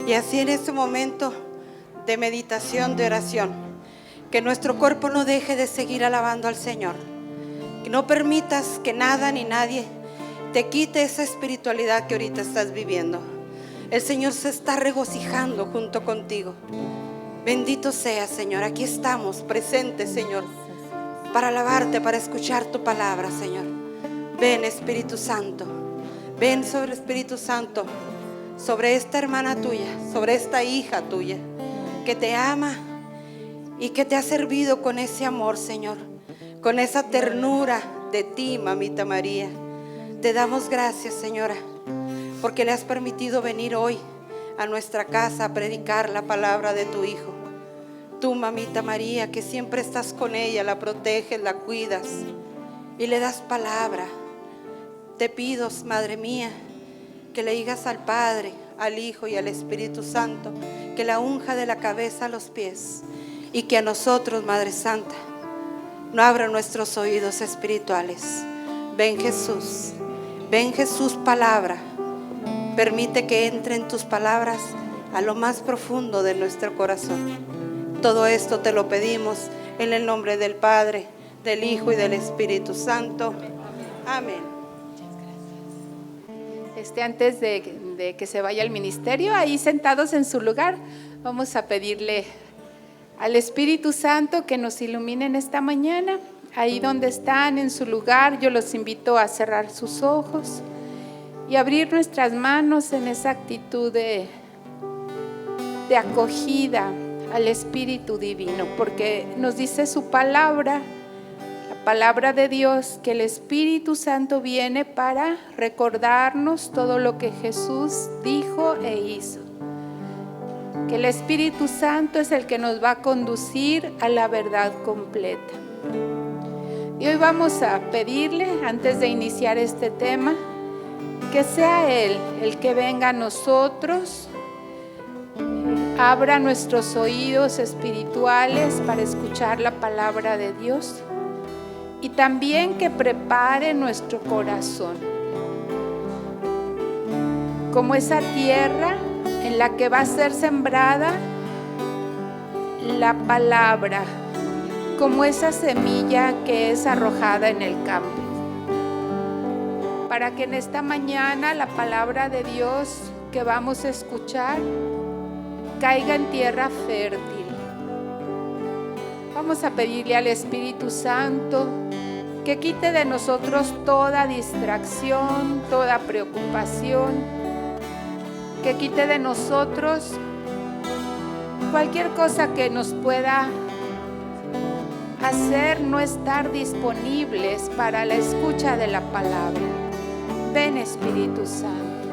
Y así en este momento de meditación, de oración, que nuestro cuerpo no deje de seguir alabando al Señor. Que no permitas que nada ni nadie te quite esa espiritualidad que ahorita estás viviendo. El Señor se está regocijando junto contigo. Bendito sea, Señor. Aquí estamos presentes, Señor, para alabarte, para escuchar tu palabra, Señor. Ven, Espíritu Santo. Ven sobre el Espíritu Santo, sobre esta hermana tuya, sobre esta hija tuya, que te ama y que te ha servido con ese amor, Señor, con esa ternura de ti, mamita María. Te damos gracias, Señora, porque le has permitido venir hoy a nuestra casa a predicar la palabra de tu Hijo. Tú, mamita María, que siempre estás con ella, la proteges, la cuidas y le das palabra. Te pido, Madre mía, que le digas al Padre, al Hijo y al Espíritu Santo, que la unja de la cabeza a los pies, y que a nosotros, Madre Santa, no abra nuestros oídos espirituales. Ven Jesús, palabra. Permite que entren tus palabras a lo más profundo de nuestro corazón. Todo esto te lo pedimos en el nombre del Padre, del Hijo y del Espíritu Santo. Amén. Antes de que se vaya al ministerio, ahí sentados en su lugar, vamos a pedirle al Espíritu Santo que nos ilumine en esta mañana. Ahí donde están en su lugar, yo los invito a cerrar sus ojos y abrir nuestras manos en esa actitud de acogida al Espíritu Divino, porque nos dice su palabra, la palabra de Dios, que el Espíritu Santo viene para recordarnos todo lo que Jesús dijo e hizo. Que el Espíritu Santo es el que nos va a conducir a la verdad completa. Y hoy vamos a pedirle, antes de iniciar este tema, que sea Él el que venga a nosotros, abra nuestros oídos espirituales para escuchar la palabra de Dios y también que prepare nuestro corazón como esa tierra en la que va a ser sembrada la palabra, como esa semilla que es arrojada en el campo, para que en esta mañana la palabra de Dios que vamos a escuchar caiga en tierra fértil. Vamos a pedirle al Espíritu Santo que quite de nosotros toda distracción, toda preocupación, que quite de nosotros cualquier cosa que nos pueda hacer no estar disponibles para la escucha de la palabra. Ven, Espíritu Santo,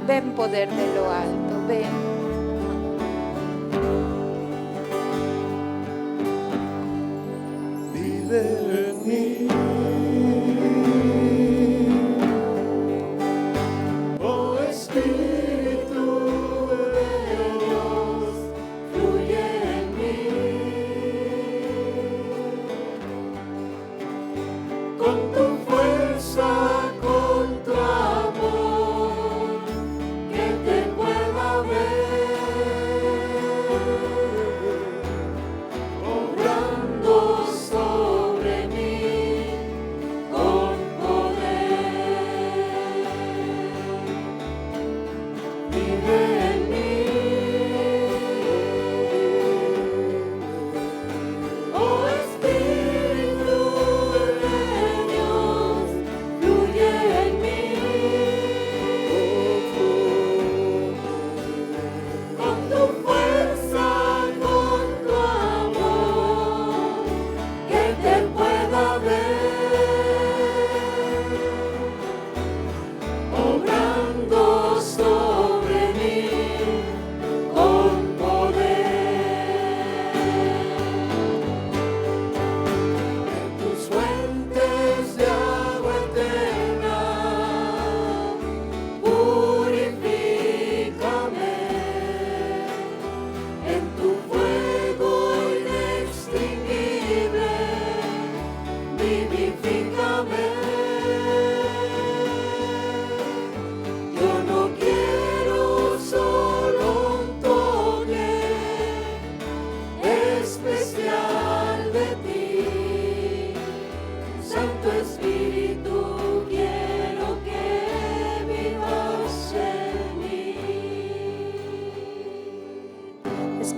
ven, poder de lo alto, ven. Vive en mí. Que te pueda ver.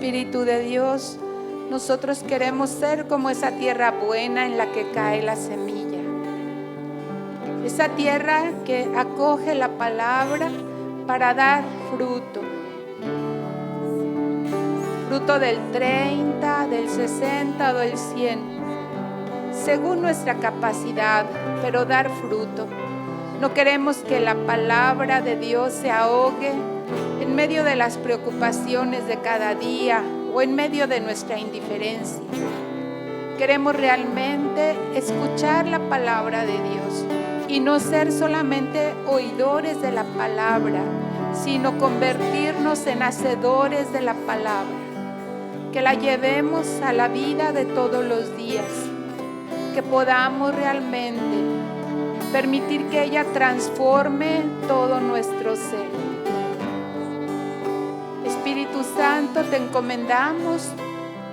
Espíritu de Dios, nosotros queremos ser como esa tierra buena en la que cae la semilla. Esa tierra que acoge la palabra para dar fruto. Fruto del 30, del 60 o del 100, según nuestra capacidad, pero dar fruto. No queremos que la palabra de Dios se ahogue en medio de las preocupaciones de cada día o en medio de nuestra indiferencia. Queremos realmente escuchar la palabra de Dios y no ser solamente oidores de la palabra, sino convertirnos en hacedores de la palabra, que la llevemos a la vida de todos los días, que podamos realmente permitir que ella transforme todo nuestro ser. Espíritu Santo, te encomendamos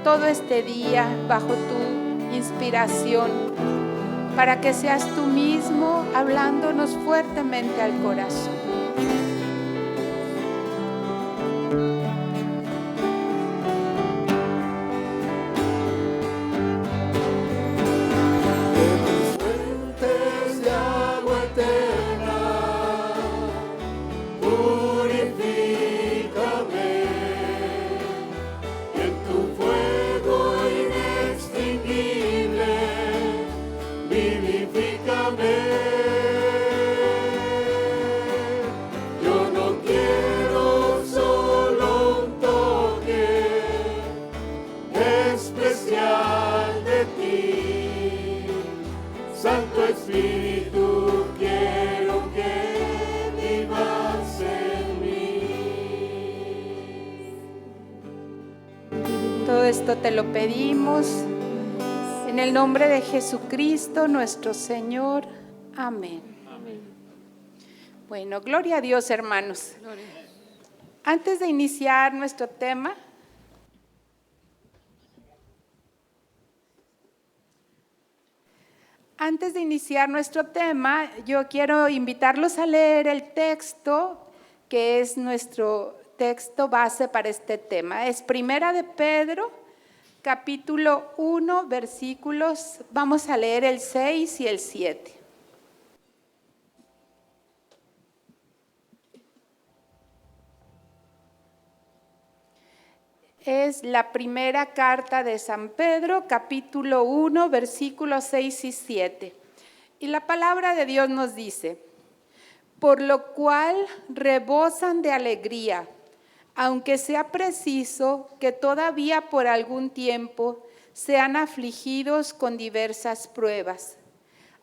todo este día bajo tu inspiración, para que seas tú mismo hablándonos fuertemente al corazón. Todo esto te lo pedimos en el nombre de Jesucristo nuestro Señor. Amén. Bueno, gloria a Dios, hermanos. Antes de iniciar nuestro tema, yo quiero invitarlos a leer el texto que es nuestro texto base para este tema. Es Primera de Pedro, capítulo 1, versículos, vamos a leer el 6 y el 7. Es la primera carta de San Pedro, capítulo 1, versículos 6 y 7. Y la palabra de Dios nos dice: por lo cual rebosan de alegría, aunque sea preciso que todavía por algún tiempo sean afligidos con diversas pruebas,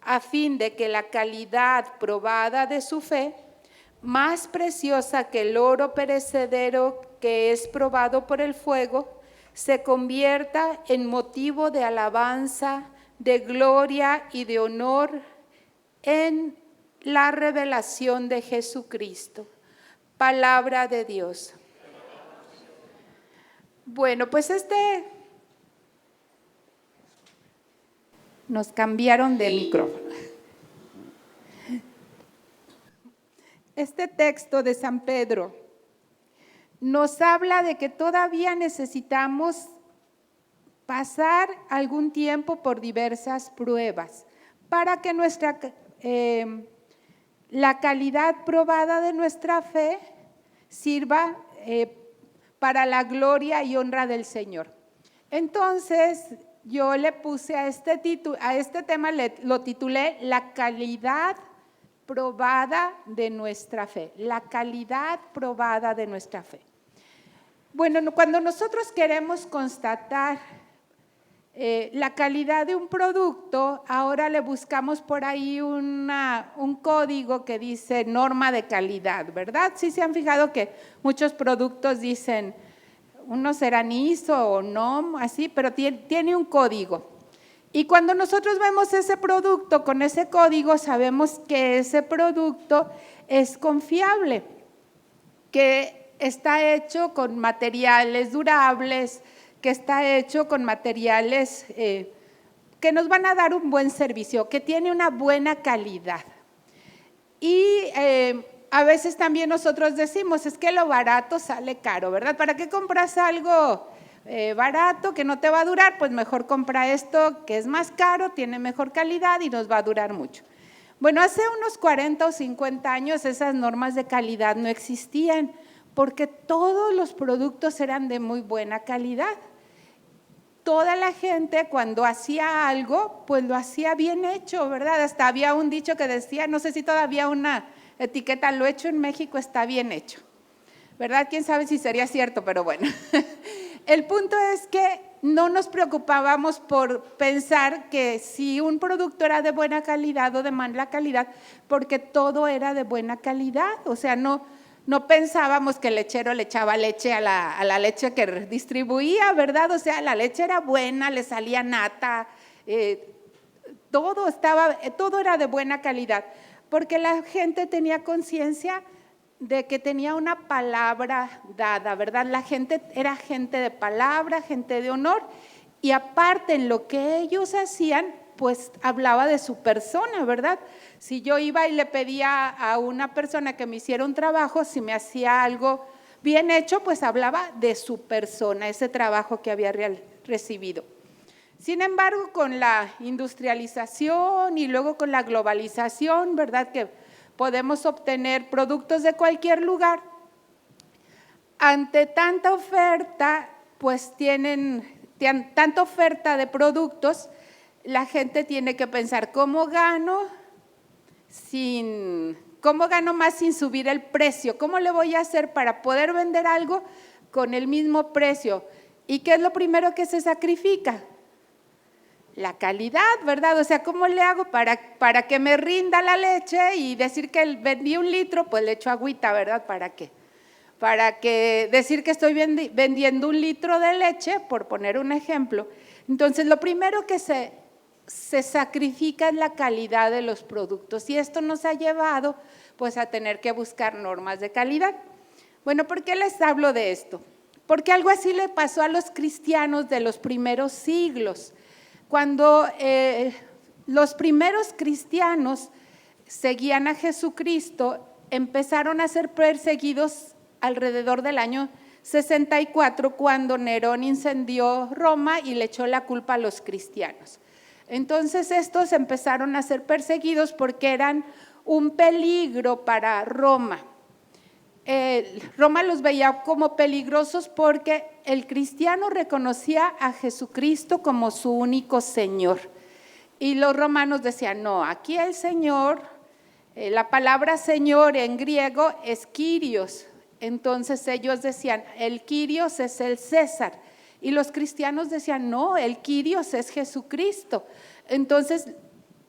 a fin de que la calidad probada de su fe, más preciosa que el oro perecedero que es probado por el fuego, se convierta en motivo de alabanza, de gloria y de honor en la revelación de Jesucristo. Palabra de Dios. Bueno, pues nos cambiaron de micrófono. Este texto de San Pedro nos habla de que todavía necesitamos pasar algún tiempo por diversas pruebas para que la calidad probada de nuestra fe sirva para la gloria y honra del Señor. Entonces, yo le puse a este tema, lo titulé La calidad probada de nuestra fe. La calidad probada de nuestra fe. Bueno, cuando nosotros queremos constatar la calidad de un producto, ahora le buscamos por ahí un código que dice norma de calidad, ¿verdad? Sí se han fijado que muchos productos dicen, uno será ISO o NOM, así, pero tiene un código. Y cuando nosotros vemos ese producto con ese código, sabemos que ese producto es confiable, que está hecho con materiales durables, que está hecho con materiales que nos van a dar un buen servicio, que tiene una buena calidad. Y a veces también nosotros decimos, es que lo barato sale caro, ¿verdad? ¿Para qué compras algo barato que no te va a durar? Pues mejor compra esto que es más caro, tiene mejor calidad y nos va a durar mucho. Bueno, hace unos 40 o 50 años esas normas de calidad no existían porque todos los productos eran de muy buena calidad. Toda la gente cuando hacía algo, pues lo hacía bien hecho, ¿verdad? Hasta había un dicho que decía, no sé si todavía una etiqueta, lo hecho en México está bien hecho, ¿verdad? Quién sabe si sería cierto, pero bueno. El punto es que no nos preocupábamos por pensar que si un producto era de buena calidad o de mala calidad, porque todo era de buena calidad, o sea, no pensábamos que el lechero le echaba leche a la leche que distribuía, ¿verdad? O sea, la leche era buena, le salía nata, todo era de buena calidad, porque la gente tenía conciencia de que tenía una palabra dada, ¿verdad? La gente era gente de palabra, gente de honor, y aparte en lo que ellos hacían, pues hablaba de su persona, ¿verdad? Si yo iba y le pedía a una persona que me hiciera un trabajo, si me hacía algo bien hecho, pues hablaba de su persona, ese trabajo que había recibido. Sin embargo, con la industrialización y luego con la globalización, ¿verdad? Que podemos obtener productos de cualquier lugar. Ante tanta oferta, pues tanta oferta de productos, la gente tiene que pensar, ¿cómo gano más sin subir el precio? ¿Cómo le voy a hacer para poder vender algo con el mismo precio? ¿Y qué es lo primero que se sacrifica? La calidad, ¿verdad? O sea, ¿cómo le hago para que me rinda la leche y decir que vendí 1 litro, pues le echo agüita, ¿verdad? ¿Para qué? Para que decir que estoy vendiendo 1 litro de leche, por poner un ejemplo. Entonces, lo primero que se sacrifica es la calidad de los productos y esto nos ha llevado pues a tener que buscar normas de calidad. Bueno, ¿por qué les hablo de esto? Porque algo así le pasó a los cristianos de los primeros siglos. Cuando los primeros cristianos seguían a Jesucristo, empezaron a ser perseguidos alrededor del año 64, cuando Nerón incendió Roma y le echó la culpa a los cristianos. Entonces estos empezaron a ser perseguidos porque eran un peligro para Roma. Roma los veía como peligrosos porque el cristiano reconocía a Jesucristo como su único Señor. Y los romanos decían, no, aquí el Señor, la palabra Señor en griego es Kyrios. Entonces ellos decían, el Kyrios es el César. Y los cristianos decían, no, el Kyrios es Jesucristo. Entonces,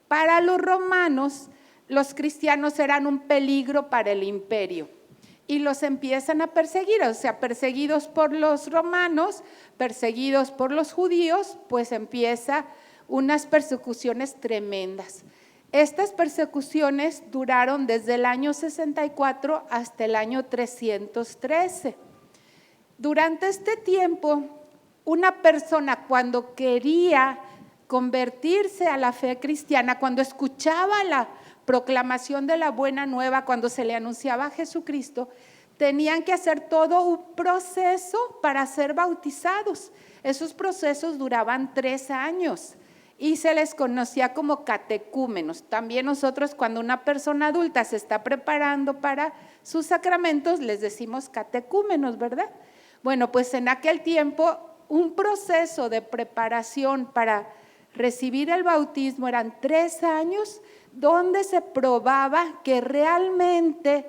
para los romanos, los cristianos eran un peligro para el imperio. Y los empiezan a perseguir, o sea, perseguidos por los romanos, perseguidos por los judíos, pues empieza unas persecuciones tremendas. Estas persecuciones duraron desde el año 64 hasta el año 313. Durante este tiempo, una persona cuando quería convertirse a la fe cristiana, cuando escuchaba la proclamación de la buena nueva, cuando se le anunciaba a Jesucristo, tenían que hacer todo un proceso para ser bautizados. Esos procesos duraban 3 años y se les conocía como catecúmenos. También nosotros, cuando una persona adulta se está preparando para sus sacramentos, les decimos catecúmenos, ¿verdad? Bueno, pues en aquel tiempo un proceso de preparación para recibir el bautismo eran 3 años, donde se probaba que realmente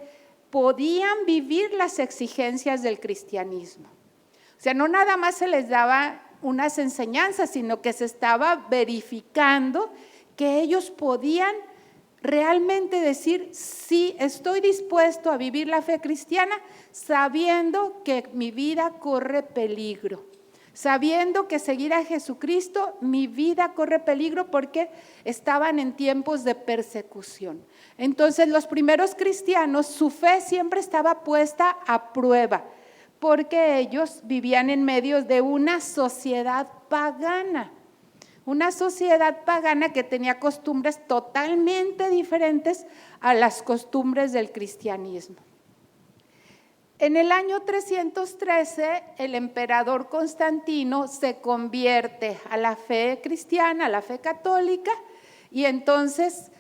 podían vivir las exigencias del cristianismo. O sea, no nada más se les daba unas enseñanzas, sino que se estaba verificando que ellos podían realmente decir, sí, estoy dispuesto a vivir la fe cristiana sabiendo que mi vida corre peligro. Sabiendo que seguir a Jesucristo, mi vida corre peligro porque estaban en tiempos de persecución. Entonces los primeros cristianos, su fe siempre estaba puesta a prueba, porque ellos vivían en medio de una sociedad pagana, una sociedad pagana que tenía costumbres totalmente diferentes a las costumbres del cristianismo. En el año 313, el emperador Constantino se convierte a la fe cristiana, a la fe católica, y entonces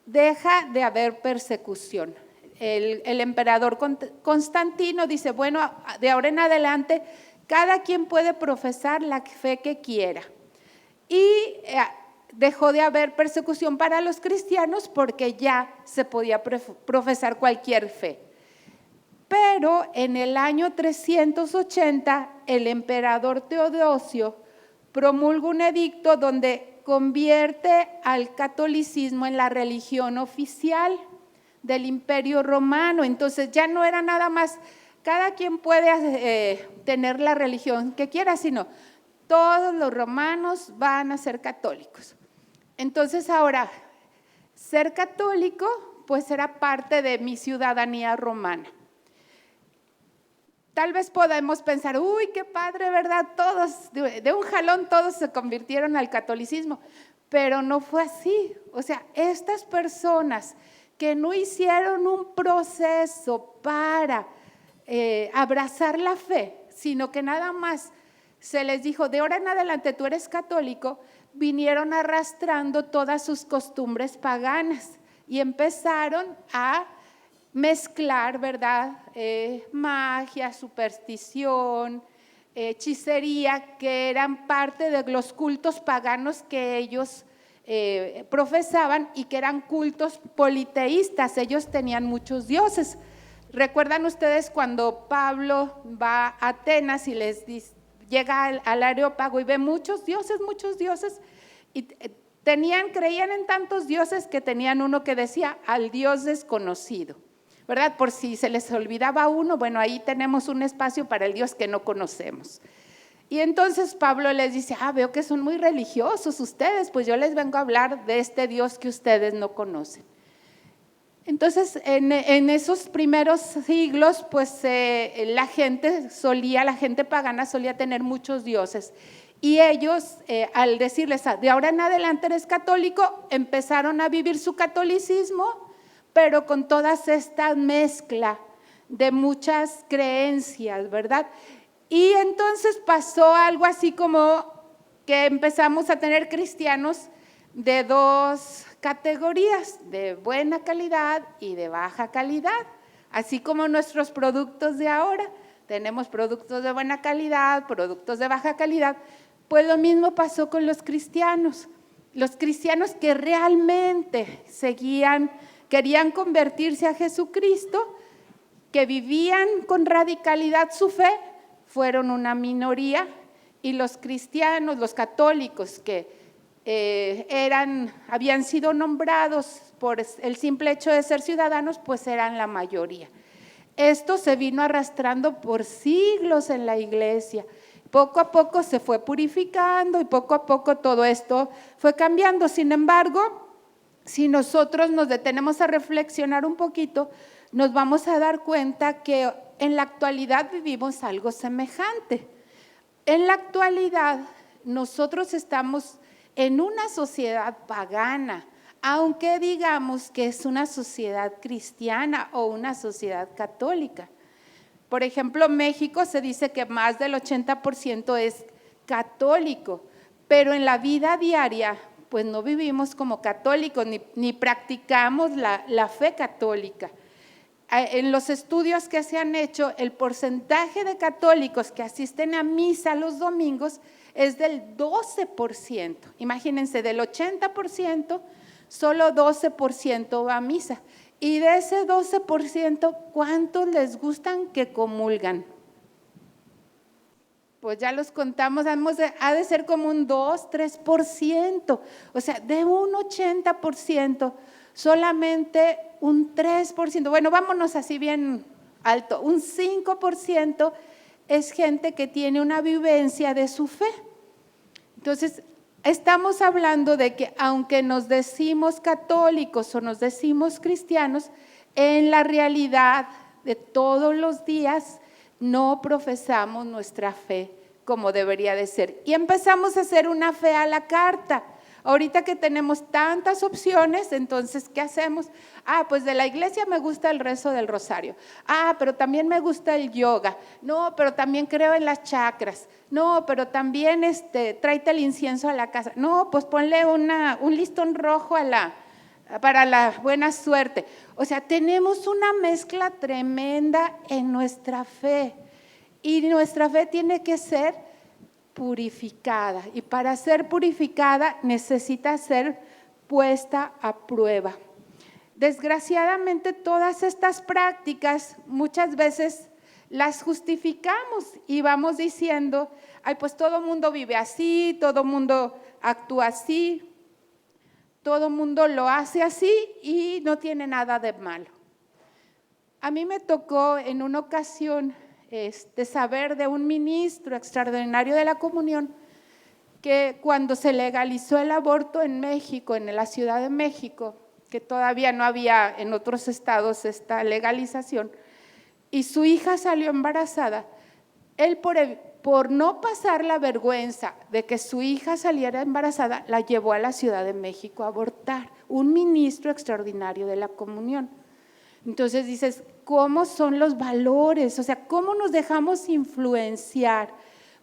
deja de haber persecución. El emperador Constantino dice, bueno, de ahora en adelante, cada quien puede profesar la fe que quiera. Y dejó de haber persecución para los cristianos porque ya se podía profesar cualquier fe. Pero en el año 380, el emperador Teodosio promulga un edicto donde convierte al catolicismo en la religión oficial del Imperio Romano. Entonces ya no era nada más, cada quien puede tener la religión que quiera, sino todos los romanos van a ser católicos. Entonces ahora, ser católico pues era parte de mi ciudadanía romana. Tal vez podemos pensar, uy, qué padre, ¿verdad? Todos, de un jalón todos se convirtieron al catolicismo, pero no fue así. O sea, estas personas que no hicieron un proceso para abrazar la fe, sino que nada más se les dijo, de ahora en adelante tú eres católico, vinieron arrastrando todas sus costumbres paganas y empezaron a mezclar, ¿verdad? Magia, superstición, hechicería, que eran parte de los cultos paganos que ellos profesaban y que eran cultos politeístas. Ellos tenían muchos dioses. ¿Recuerdan ustedes cuando Pablo va a Atenas y les dice, llega al Areópago y ve muchos dioses, y creían en tantos dioses que tenían uno que decía al Dios desconocido, ¿verdad? Por si se les olvidaba uno, bueno, ahí tenemos un espacio para el Dios que no conocemos. Y entonces Pablo les dice, veo que son muy religiosos ustedes, pues yo les vengo a hablar de este Dios que ustedes no conocen. Entonces, en esos primeros siglos, pues la gente pagana solía tener muchos dioses. Y ellos, al decirles, de ahora en adelante eres católico, empezaron a vivir su catolicismo, pero con toda esta mezcla de muchas creencias, ¿verdad? Y entonces pasó algo así como que empezamos a tener cristianos de dos categorías, de buena calidad y de baja calidad, así como nuestros productos de ahora, tenemos productos de buena calidad, productos de baja calidad, pues lo mismo pasó con los cristianos que realmente querían convertirse a Jesucristo, que vivían con radicalidad su fe, fueron una minoría, y los cristianos, los católicos que habían sido nombrados por el simple hecho de ser ciudadanos, pues eran la mayoría. Esto se vino arrastrando por siglos en la iglesia. Poco a poco se fue purificando y poco a poco todo esto fue cambiando. Sin embargo, si nosotros nos detenemos a reflexionar un poquito, nos vamos a dar cuenta que en la actualidad vivimos algo semejante. En la actualidad nosotros estamos en una sociedad pagana, aunque digamos que es una sociedad cristiana o una sociedad católica. Por ejemplo, México se dice que más del 80% es católico, pero en la vida diaria pues no vivimos como católicos ni practicamos la fe católica. En los estudios que se han hecho, el porcentaje de católicos que asisten a misa los domingos es del 12%. Imagínense, del 80%, solo 12% va a misa. Y de ese 12%, ¿cuántos les gustan que comulgan? Pues ya los contamos, ha de ser como un 2-3%. O sea, de un 80%, solamente un 3%, bueno, vámonos así bien alto, un 5% es gente que tiene una vivencia de su fe. Entonces, estamos hablando de que aunque nos decimos católicos o nos decimos cristianos, en la realidad de todos los días no profesamos nuestra fe como debería de ser. Y empezamos a hacer una fe a la carta. Ahorita que tenemos tantas opciones, entonces, ¿qué hacemos? Pues de la iglesia me gusta el rezo del rosario. Pero también me gusta el yoga. No, pero también creo en las chakras. No, pero también tráete el incienso a la casa. No, pues ponle un listón rojo para la buena suerte. O sea, tenemos una mezcla tremenda en nuestra fe. Y nuestra fe tiene que ser purificada, y para ser purificada necesita ser puesta a prueba. Desgraciadamente todas estas prácticas muchas veces las justificamos y vamos diciendo, pues todo mundo vive así, todo mundo actúa así, todo mundo lo hace así y no tiene nada de malo. A mí me tocó en una ocasión saber de un ministro extraordinario de la comunión que cuando se legalizó el aborto en México, en la Ciudad de México, que todavía no había en otros estados esta legalización, y su hija salió embarazada, él por no pasar la vergüenza de que su hija saliera embarazada, la llevó a la Ciudad de México a abortar, un ministro extraordinario de la comunión. Entonces dices, ¿cómo son los valores? O sea, ¿cómo nos dejamos influenciar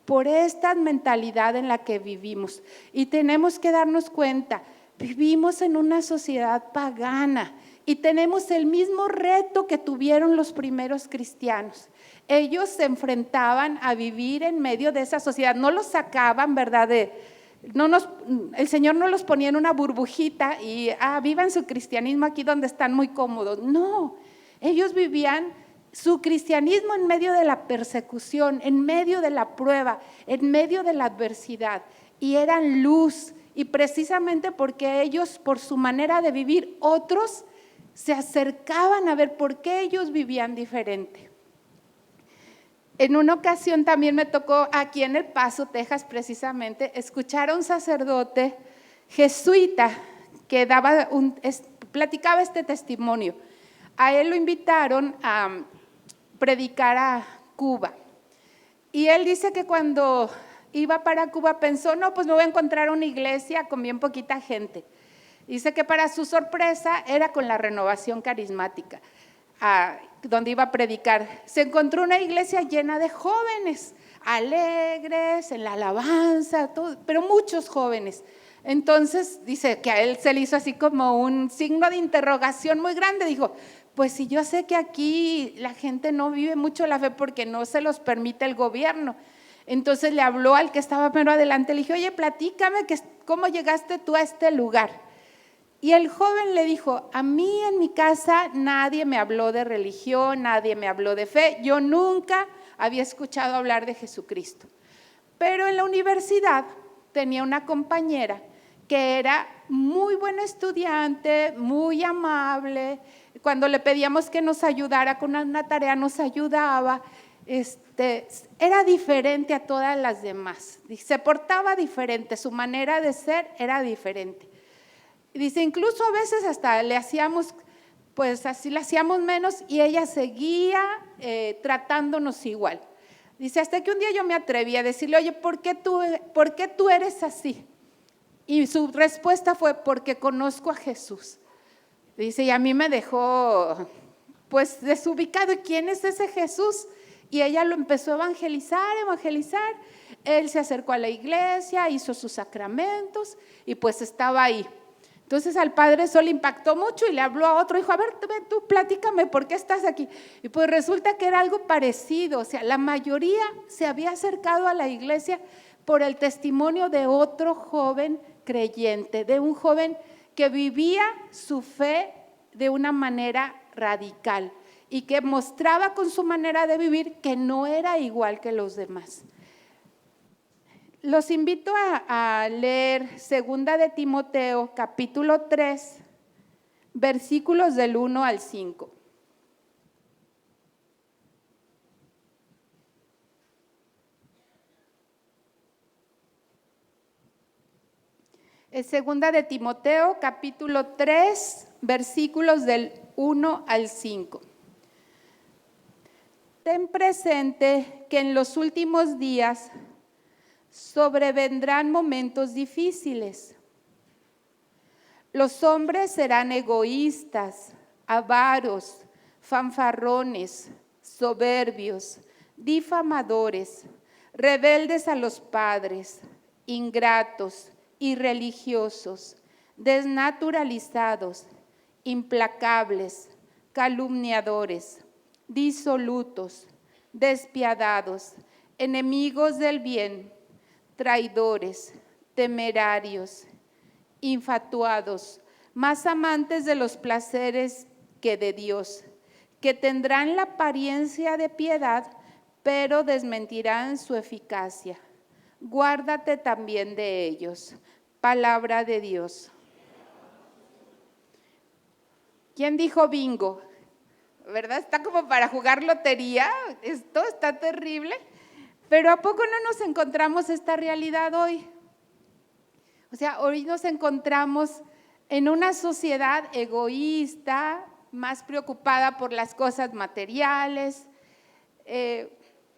por esta mentalidad en la que vivimos? Y tenemos que darnos cuenta, vivimos en una sociedad pagana y tenemos el mismo reto que tuvieron los primeros cristianos. Ellos se enfrentaban a vivir en medio de esa sociedad, no los sacaban, ¿verdad? El Señor no los ponía en una burbujita y vivan su cristianismo aquí donde están muy cómodos. No, ellos vivían su cristianismo en medio de la persecución, en medio de la prueba, en medio de la adversidad, y eran luz. Y precisamente porque ellos, por su manera de vivir, otros se acercaban a ver por qué ellos vivían diferente. En una ocasión también me tocó aquí en El Paso, Texas, precisamente, escuchar a un sacerdote jesuita que platicaba este testimonio. A él lo invitaron a predicar a Cuba. Y él dice que cuando iba para Cuba pensó, no, pues me voy a encontrar una iglesia con bien poquita gente. Dice que para su sorpresa era con la Renovación Carismática, donde iba a predicar. Se encontró una iglesia llena de jóvenes, alegres, en la alabanza, todo, pero muchos jóvenes. Entonces dice que a él se le hizo así como un signo de interrogación muy grande. Dijo, pues si yo sé que aquí la gente no vive mucho la fe porque no se los permite el gobierno. Entonces le habló al que estaba primero adelante, le dijo, oye, platícame cómo llegaste tú a este lugar. Y el joven le dijo, a mí en mi casa nadie me habló de religión, nadie me habló de fe, yo nunca había escuchado hablar de Jesucristo. Pero en la universidad tenía una compañera que era muy buena estudiante, muy amable. Cuando le pedíamos que nos ayudara con una tarea, nos ayudaba. Era diferente a todas las demás, se portaba diferente, su manera de ser era diferente. Dice, incluso a veces hasta le hacíamos, pues así le hacíamos menos y ella seguía tratándonos igual. Dice, hasta que un día yo me atreví a decirle, oye, ¿por qué tú eres así? Y su respuesta fue, porque conozco a Jesús. Dice, y a mí me dejó pues desubicado. ¿Y quién es ese Jesús? Y ella lo empezó a evangelizar. Él se acercó a la iglesia, hizo sus sacramentos y pues estaba ahí. Entonces al padre eso le impactó mucho y le habló a otro, dijo, a ver, tú platícame, ¿por qué estás aquí? Y pues resulta que era algo parecido, o sea, la mayoría se había acercado a la iglesia por el testimonio de otro joven creyente, de un joven que vivía su fe de una manera radical y que mostraba con su manera de vivir que no era igual que los demás. Los invito a leer 2 de Timoteo, capítulo 3, versículos del 1 al 5. Es 2 de Timoteo, capítulo 3, versículos del 1 al 5. Ten presente que en los últimos días sobrevendrán momentos difíciles. Los hombres serán egoístas, avaros, fanfarrones, soberbios, difamadores, rebeldes a los padres, ingratos, irreligiosos, desnaturalizados, implacables, calumniadores, disolutos, despiadados, enemigos del bien, traidores, temerarios, infatuados, más amantes de los placeres que de Dios, que tendrán la apariencia de piedad, pero desmentirán su eficacia. Guárdate también de ellos. Palabra de Dios. ¿Quién dijo bingo? ¿Verdad? Está como para jugar lotería. Esto está terrible. Pero ¿a poco no nos encontramos esta realidad hoy? O sea, hoy nos encontramos en una sociedad egoísta, más preocupada por las cosas materiales,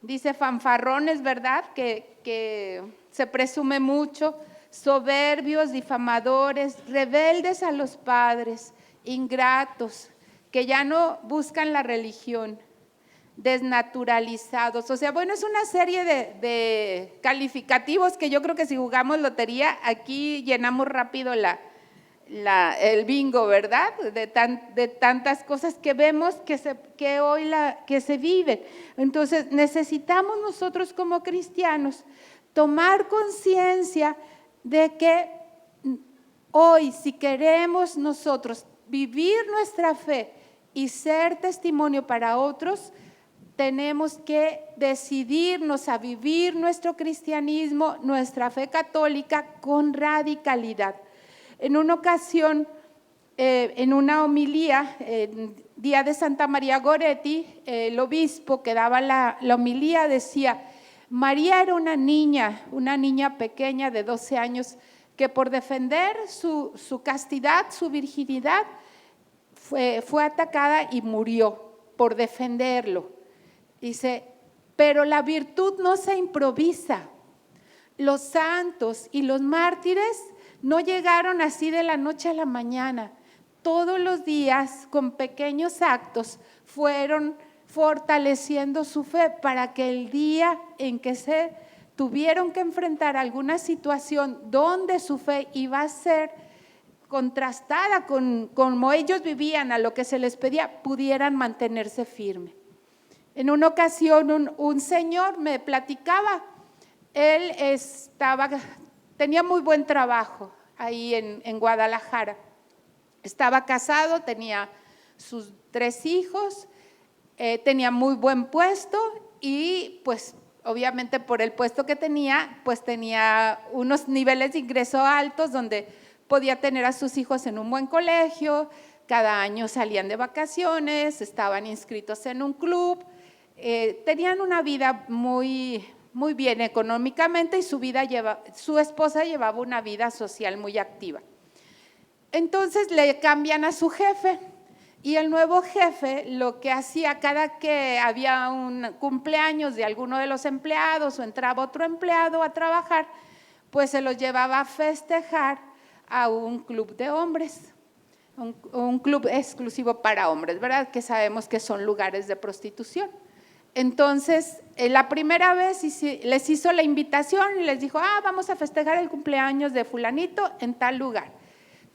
dice fanfarrones, ¿verdad? Que se presume mucho, soberbios, difamadores, rebeldes a los padres, ingratos, que ya no buscan la religión, desnaturalizados. O sea, bueno, es una serie de calificativos que yo creo que si jugamos lotería, aquí llenamos rápido el bingo, ¿verdad? De tantas cosas que vemos que hoy se viven. Entonces, necesitamos nosotros como cristianos tomar conciencia de que hoy, si queremos nosotros vivir nuestra fe y ser testimonio para otros, tenemos que decidirnos a vivir nuestro cristianismo, nuestra fe católica con radicalidad. En una ocasión, en una homilía, día de Santa María Goretti, el obispo que daba la homilía decía: María era una niña pequeña de 12 años que por defender su castidad, su virginidad, fue atacada y murió por defenderlo. Dice, pero la virtud no se improvisa. Los santos y los mártires no llegaron así de la noche a la mañana. Todos los días, con pequeños actos, fueron fortaleciendo su fe para que el día en que se tuvieron que enfrentar alguna situación donde su fe iba a ser contrastada con como ellos vivían, a lo que se les pedía, pudieran mantenerse firme. En una ocasión un señor me platicaba, él tenía muy buen trabajo ahí en Guadalajara, estaba casado, tenía sus 3 hijos, tenía muy buen puesto y pues obviamente por el puesto que tenía, pues tenía unos niveles de ingreso altos donde podía tener a sus hijos en un buen colegio, cada año salían de vacaciones, estaban inscritos en un club, tenían una vida muy bien económicamente y su esposa llevaba una vida social muy activa. Entonces le cambian a su jefe y el nuevo jefe lo que hacía cada que había un cumpleaños de alguno de los empleados o entraba otro empleado a trabajar, pues se los llevaba a festejar a un club de hombres, un club exclusivo para hombres, ¿verdad? Que sabemos que son lugares de prostitución. Entonces, la primera vez les hizo la invitación y les dijo, vamos a festejar el cumpleaños de fulanito en tal lugar.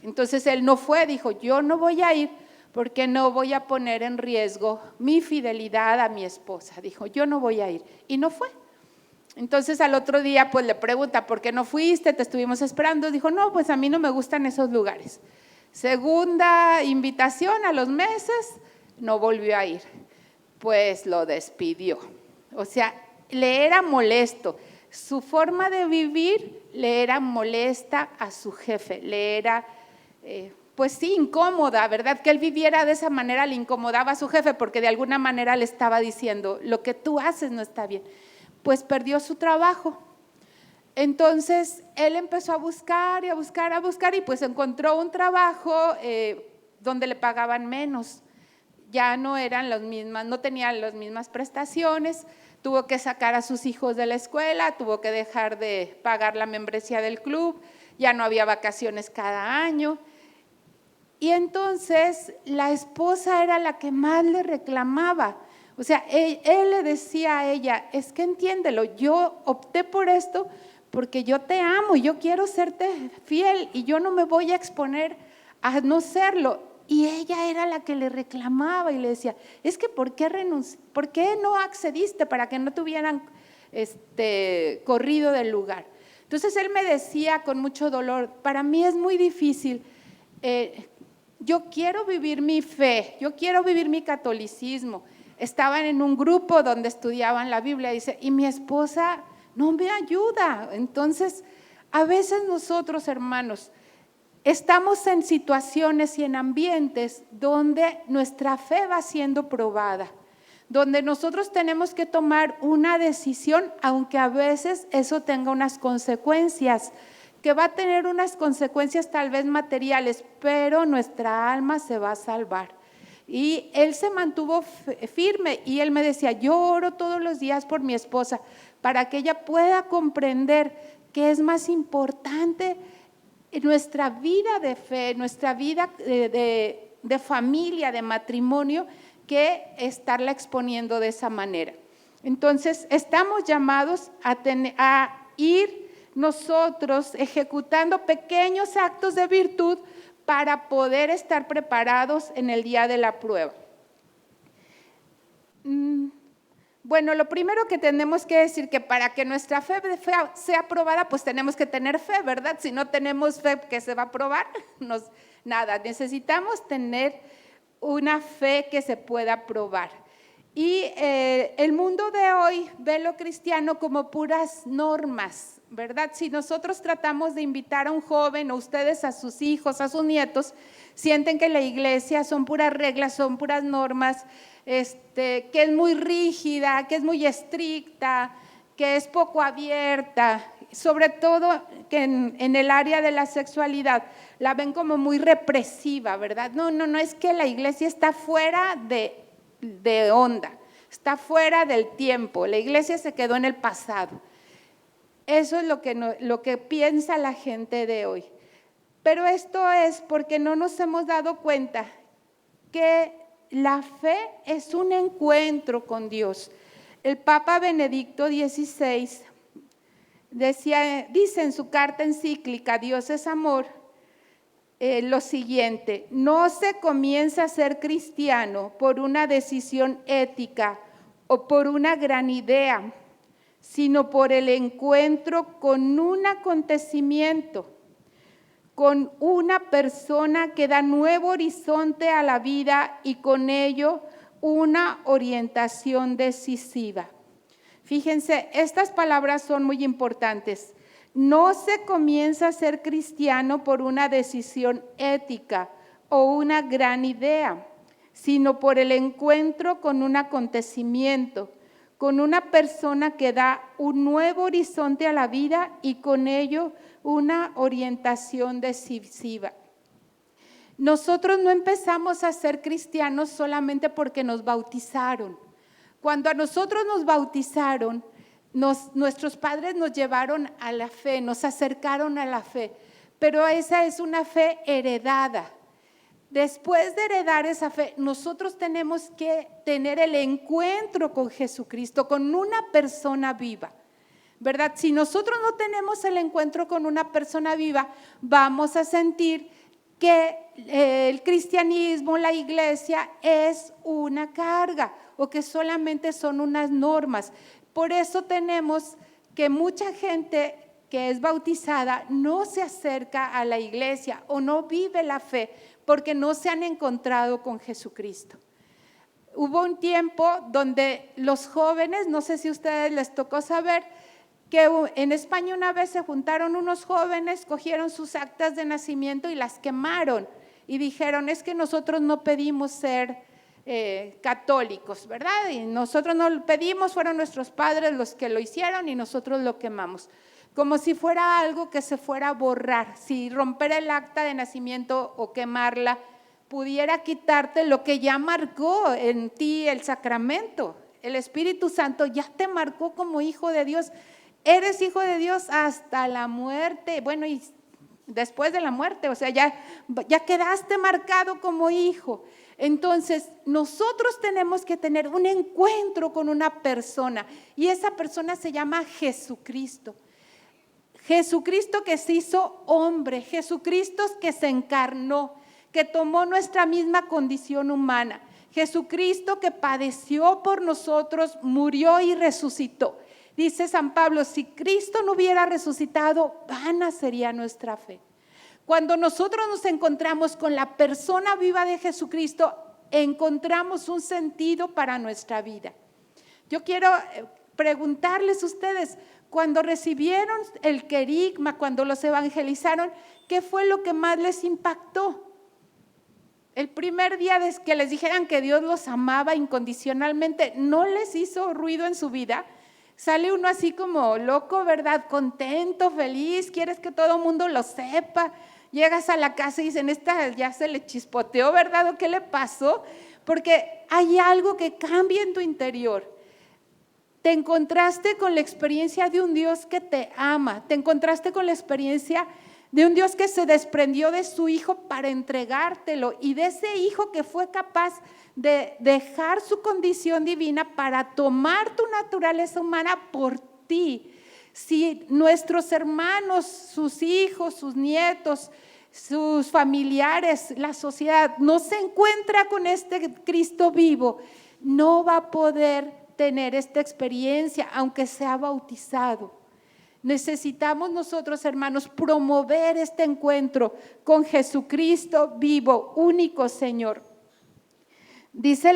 Entonces, él no fue, dijo, yo no voy a ir porque no voy a poner en riesgo mi fidelidad a mi esposa. Dijo, yo no voy a ir. Y no fue. Entonces, al otro día, pues le pregunta, ¿por qué no fuiste? Te estuvimos esperando. Dijo, no, pues a mí no me gustan esos lugares. Segunda invitación a los meses, no volvió a ir. Pues lo despidió. O sea, le era molesto. Su forma de vivir le era molesta a su jefe, le era, pues sí, incómoda, ¿verdad? Que él viviera de esa manera le incomodaba a su jefe porque de alguna manera le estaba diciendo, lo que tú haces no está bien. Pues perdió su trabajo. Entonces, él empezó a buscar y pues encontró un trabajo donde le pagaban menos. ya no eran las mismas, no tenían las mismas prestaciones, tuvo que sacar a sus hijos de la escuela, tuvo que dejar de pagar la membresía del club, ya no había vacaciones cada año. Y entonces la esposa era la que más le reclamaba. O sea, él le decía a ella, es que entiéndelo, yo opté por esto porque yo te amo, yo quiero serte fiel y yo no me voy a exponer a no serlo. Y ella era la que le reclamaba y le decía, es que ¿por qué no accediste para que no te hubieran corrido del lugar? Entonces él me decía con mucho dolor, para mí es muy difícil, yo quiero vivir mi fe, yo quiero vivir mi catolicismo. Estaban en un grupo donde estudiaban la Biblia, dice, y mi esposa no me ayuda. Entonces, a veces nosotros, hermanos, estamos en situaciones y en ambientes donde nuestra fe va siendo probada, donde nosotros tenemos que tomar una decisión, aunque a veces eso tenga unas consecuencias, que va a tener unas consecuencias tal vez materiales, pero nuestra alma se va a salvar. Y él se mantuvo firme y él me decía, yo oro todos los días por mi esposa para que ella pueda comprender que es más importante nuestra vida de fe, nuestra vida de familia, de matrimonio, que estarla exponiendo de esa manera. Entonces, estamos llamados a ir nosotros ejecutando pequeños actos de virtud para poder estar preparados en el día de la prueba. Bueno, lo primero que tenemos que decir que para que nuestra fe sea probada, pues tenemos que tener fe, ¿verdad? Si no tenemos fe que se va a probar, nada, necesitamos tener una fe que se pueda probar. Y el mundo de hoy ve lo cristiano como puras normas, ¿verdad? Si nosotros tratamos de invitar a un joven o ustedes a sus hijos, a sus nietos, sienten que la iglesia son puras reglas, son puras normas, que es muy rígida, que es muy estricta, que es poco abierta, sobre todo que en el área de la sexualidad la ven como muy represiva, ¿verdad? No, es que la iglesia está fuera de onda, está fuera del tiempo, la iglesia se quedó en el pasado. Eso es lo que piensa la gente de hoy. Pero esto es porque no nos hemos dado cuenta que la fe es un encuentro con Dios. El Papa Benedicto XVI dice en su carta encíclica Dios es amor, lo siguiente: no se comienza a ser cristiano por una decisión ética o por una gran idea, sino por el encuentro con un acontecimiento, con una persona que da nuevo horizonte a la vida y con ello una orientación decisiva. Fíjense, estas palabras son muy importantes. No se comienza a ser cristiano por una decisión ética o una gran idea, sino por el encuentro con un acontecimiento, con una persona que da un nuevo horizonte a la vida y con ello una orientación decisiva. Nosotros no empezamos a ser cristianos solamente porque nos bautizaron. Cuando a nosotros nos bautizaron, nuestros padres nos llevaron a la fe, nos acercaron a la fe, pero esa es una fe heredada. Después de heredar esa fe, nosotros tenemos que tener el encuentro con Jesucristo, con una persona viva, ¿verdad? Si nosotros no tenemos el encuentro con una persona viva, vamos a sentir que el cristianismo, la iglesia es una carga o que solamente son unas normas. Por eso tenemos que mucha gente que es bautizada no se acerca a la iglesia o no vive la fe porque no se han encontrado con Jesucristo. Hubo un tiempo donde los jóvenes, no sé si a ustedes les tocó saber, que en España una vez se juntaron unos jóvenes, cogieron sus actas de nacimiento y las quemaron y dijeron, es que nosotros no pedimos ser católicos, ¿verdad? Y nosotros no lo pedimos, fueron nuestros padres los que lo hicieron y nosotros lo quemamos. Como si fuera algo que se fuera a borrar, si romper el acta de nacimiento o quemarla pudiera quitarte lo que ya marcó en ti el sacramento. El Espíritu Santo ya te marcó como hijo de Dios. Eres hijo de Dios hasta la muerte, bueno, y después de la muerte, o sea, ya quedaste marcado como hijo. Entonces, nosotros tenemos que tener un encuentro con una persona y esa persona se llama Jesucristo. Jesucristo que se hizo hombre, Jesucristo que se encarnó, que tomó nuestra misma condición humana, Jesucristo que padeció por nosotros, murió y resucitó. Dice San Pablo, si Cristo no hubiera resucitado, vana sería nuestra fe. Cuando nosotros nos encontramos con la persona viva de Jesucristo, encontramos un sentido para nuestra vida. Yo quiero preguntarles a ustedes, cuando recibieron el querigma, cuando los evangelizaron, ¿qué fue lo que más les impactó? El primer día de que les dijeran que Dios los amaba incondicionalmente, ¿no les hizo ruido en su vida? Sale uno así como loco, ¿verdad? Contento, feliz, quieres que todo el mundo lo sepa. Llegas a la casa y dicen, esta ya se le chispoteó, ¿verdad? ¿O qué le pasó? Porque hay algo que cambia en tu interior. Te encontraste con la experiencia de un Dios que te ama. Te encontraste con la experiencia de un Dios que se desprendió de su Hijo para entregártelo y de ese Hijo que fue capaz de dejar su condición divina para tomar tu naturaleza humana por ti. Si nuestros hermanos, sus hijos, sus nietos, sus familiares, la sociedad no se encuentra con este Cristo vivo, no va a poder tener esta experiencia aunque sea bautizado. Necesitamos nosotros, hermanos, promover este encuentro con Jesucristo vivo, único Señor. Dice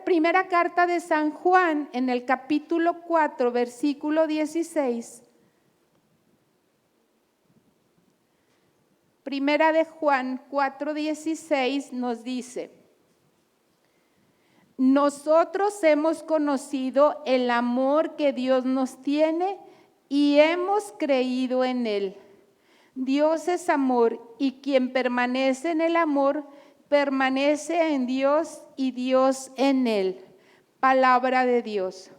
primera carta de San Juan en el capítulo 4, versículo 16. Primera de Juan 4:16 nos dice: nosotros hemos conocido el amor que Dios nos tiene y hemos creído en Él. Dios es amor y quien permanece en el amor permanece en Dios y Dios en Él. Palabra de Dios.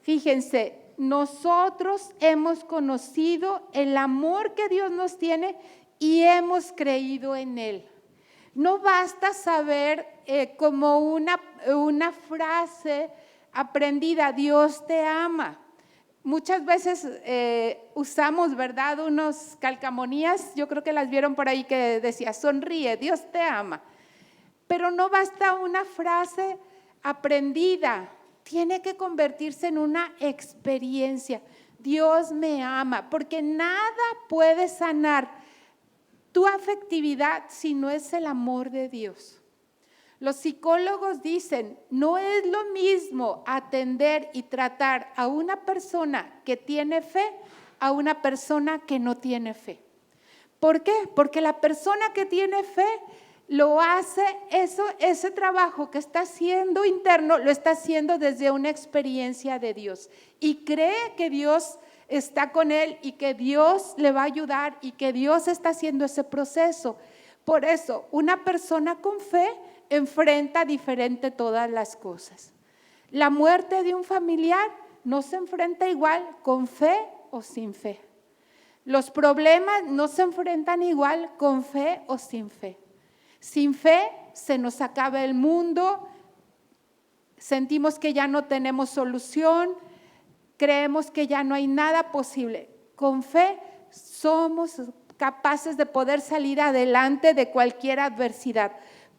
Fíjense, nosotros hemos conocido el amor que Dios nos tiene y hemos creído en Él. No basta saber como una frase aprendida, Dios te ama. Muchas veces usamos, ¿verdad?, unos calcamonías, yo creo que las vieron por ahí que decía, sonríe, Dios te ama. Pero no basta una frase aprendida, tiene que convertirse en una experiencia. Dios me ama, porque nada puede sanar tu afectividad si no es el amor de Dios. Los psicólogos dicen, no es lo mismo atender y tratar a una persona que tiene fe a una persona que no tiene fe. ¿Por qué? Porque la persona que tiene fe lo hace, ese trabajo que está haciendo interno, lo está haciendo desde una experiencia de Dios y cree que Dios está con él y que Dios le va a ayudar y que Dios está haciendo ese proceso. Por eso, una persona con fe enfrenta diferente todas las cosas. La muerte de un familiar no se enfrenta igual con fe o sin fe. Los problemas no se enfrentan igual con fe o sin fe. Sin fe se nos acaba el mundo, sentimos que ya no tenemos solución, creemos que ya no hay nada posible. Con fe somos capaces de poder salir adelante de cualquier adversidad,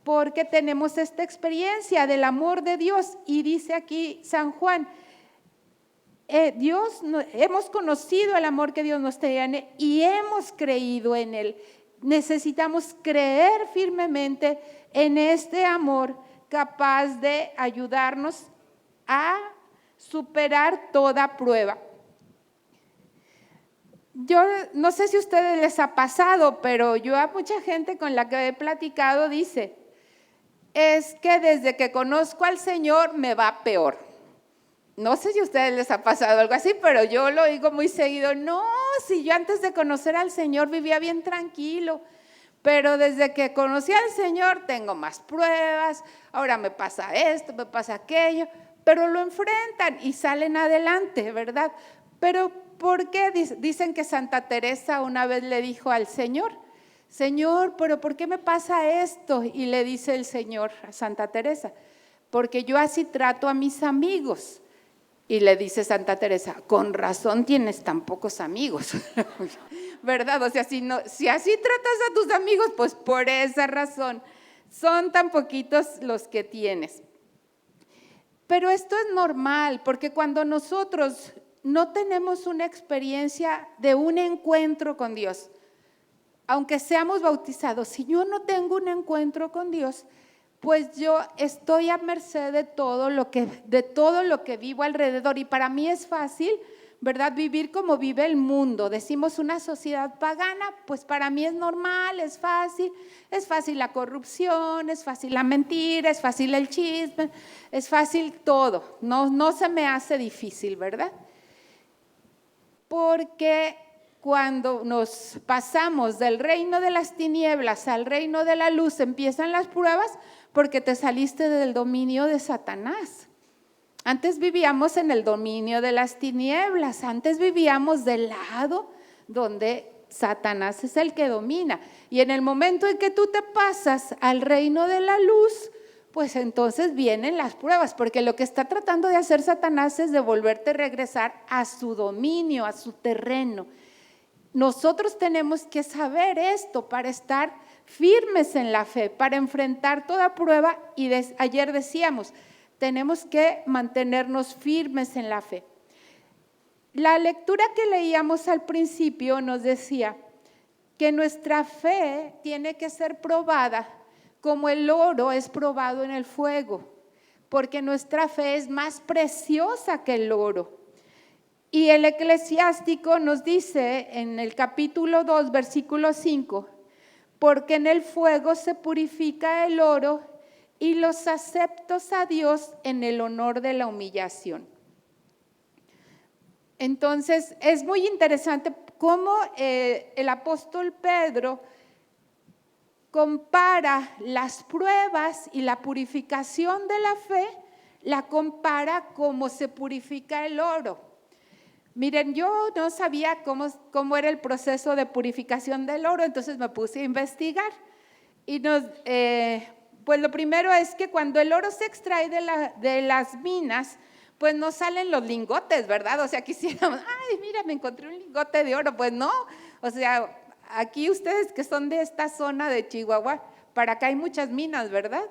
porque tenemos esta experiencia del amor de Dios. Y dice aquí San Juan, hemos conocido el amor que Dios nos tiene y hemos creído en Él. Necesitamos creer firmemente en este amor capaz de ayudarnos a superar toda prueba. Yo no sé si a ustedes les ha pasado, pero yo a mucha gente con la que he platicado dice, es que desde que conozco al Señor me va peor. No sé si a ustedes les ha pasado algo así, pero yo lo digo muy seguido. No, si yo antes de conocer al Señor vivía bien tranquilo. Pero desde que conocí al Señor tengo más pruebas, ahora me pasa esto, me pasa aquello, pero lo enfrentan y salen adelante, ¿verdad? Pero ¿por qué? Dicen que Santa Teresa una vez le dijo al Señor, Señor, pero ¿por qué me pasa esto? Y le dice el Señor a Santa Teresa, porque yo así trato a mis amigos. Y le dice Santa Teresa, con razón tienes tan pocos amigos, ¿verdad? O sea, si así tratas a tus amigos, pues por esa razón son tan poquitos los que tienes. Pero esto es normal, porque cuando nosotros no tenemos una experiencia de un encuentro con Dios, aunque seamos bautizados, si yo no tengo un encuentro con Dios, pues yo estoy a merced de todo lo que vivo alrededor. Y para mí es fácil, ¿verdad?, vivir como vive el mundo. Decimos una sociedad pagana, pues para mí es normal, es fácil la corrupción, es fácil la mentira, es fácil el chisme, es fácil todo. No se me hace difícil, ¿verdad? Porque cuando nos pasamos del reino de las tinieblas al reino de la luz, empiezan las pruebas porque te saliste del dominio de Satanás. Antes vivíamos en el dominio de las tinieblas, antes vivíamos del lado donde Satanás es el que domina. Y en el momento en que tú te pasas al reino de la luz, pues entonces vienen las pruebas, porque lo que está tratando de hacer Satanás es de volverte a regresar a su dominio, a su terreno. Nosotros tenemos que saber esto para estar firmes en la fe, para enfrentar toda prueba. Y ayer decíamos, tenemos que mantenernos firmes en la fe. La lectura que leíamos al principio nos decía que nuestra fe tiene que ser probada como el oro es probado en el fuego, porque nuestra fe es más preciosa que el oro. Y el Eclesiástico nos dice en el capítulo 2, versículo 5, porque en el fuego se purifica el oro y los aceptos a Dios en el honor de la humillación. Entonces, es muy interesante cómo el apóstol Pedro compara las pruebas y la purificación de la fe, la compara como se purifica el oro. Miren, yo no sabía cómo era el proceso de purificación del oro, entonces me puse a investigar. Y pues lo primero es que cuando el oro se extrae de las minas, pues no salen los lingotes, ¿verdad? O sea, quisiéramos, ay, mira, me encontré un lingote de oro. Pues no, o sea, aquí ustedes que son de esta zona de Chihuahua, para acá hay muchas minas, ¿verdad?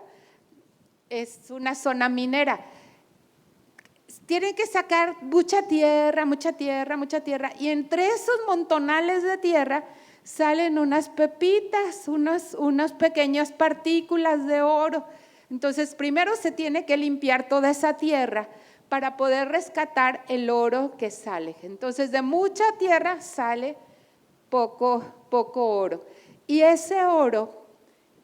Es una zona minera. Tienen que sacar mucha tierra, y entre esos montonales de tierra salen unas pepitas, unas pequeñas partículas de oro. Entonces, primero se tiene que limpiar toda esa tierra para poder rescatar el oro que sale. Entonces, de mucha tierra sale poco oro. Y ese oro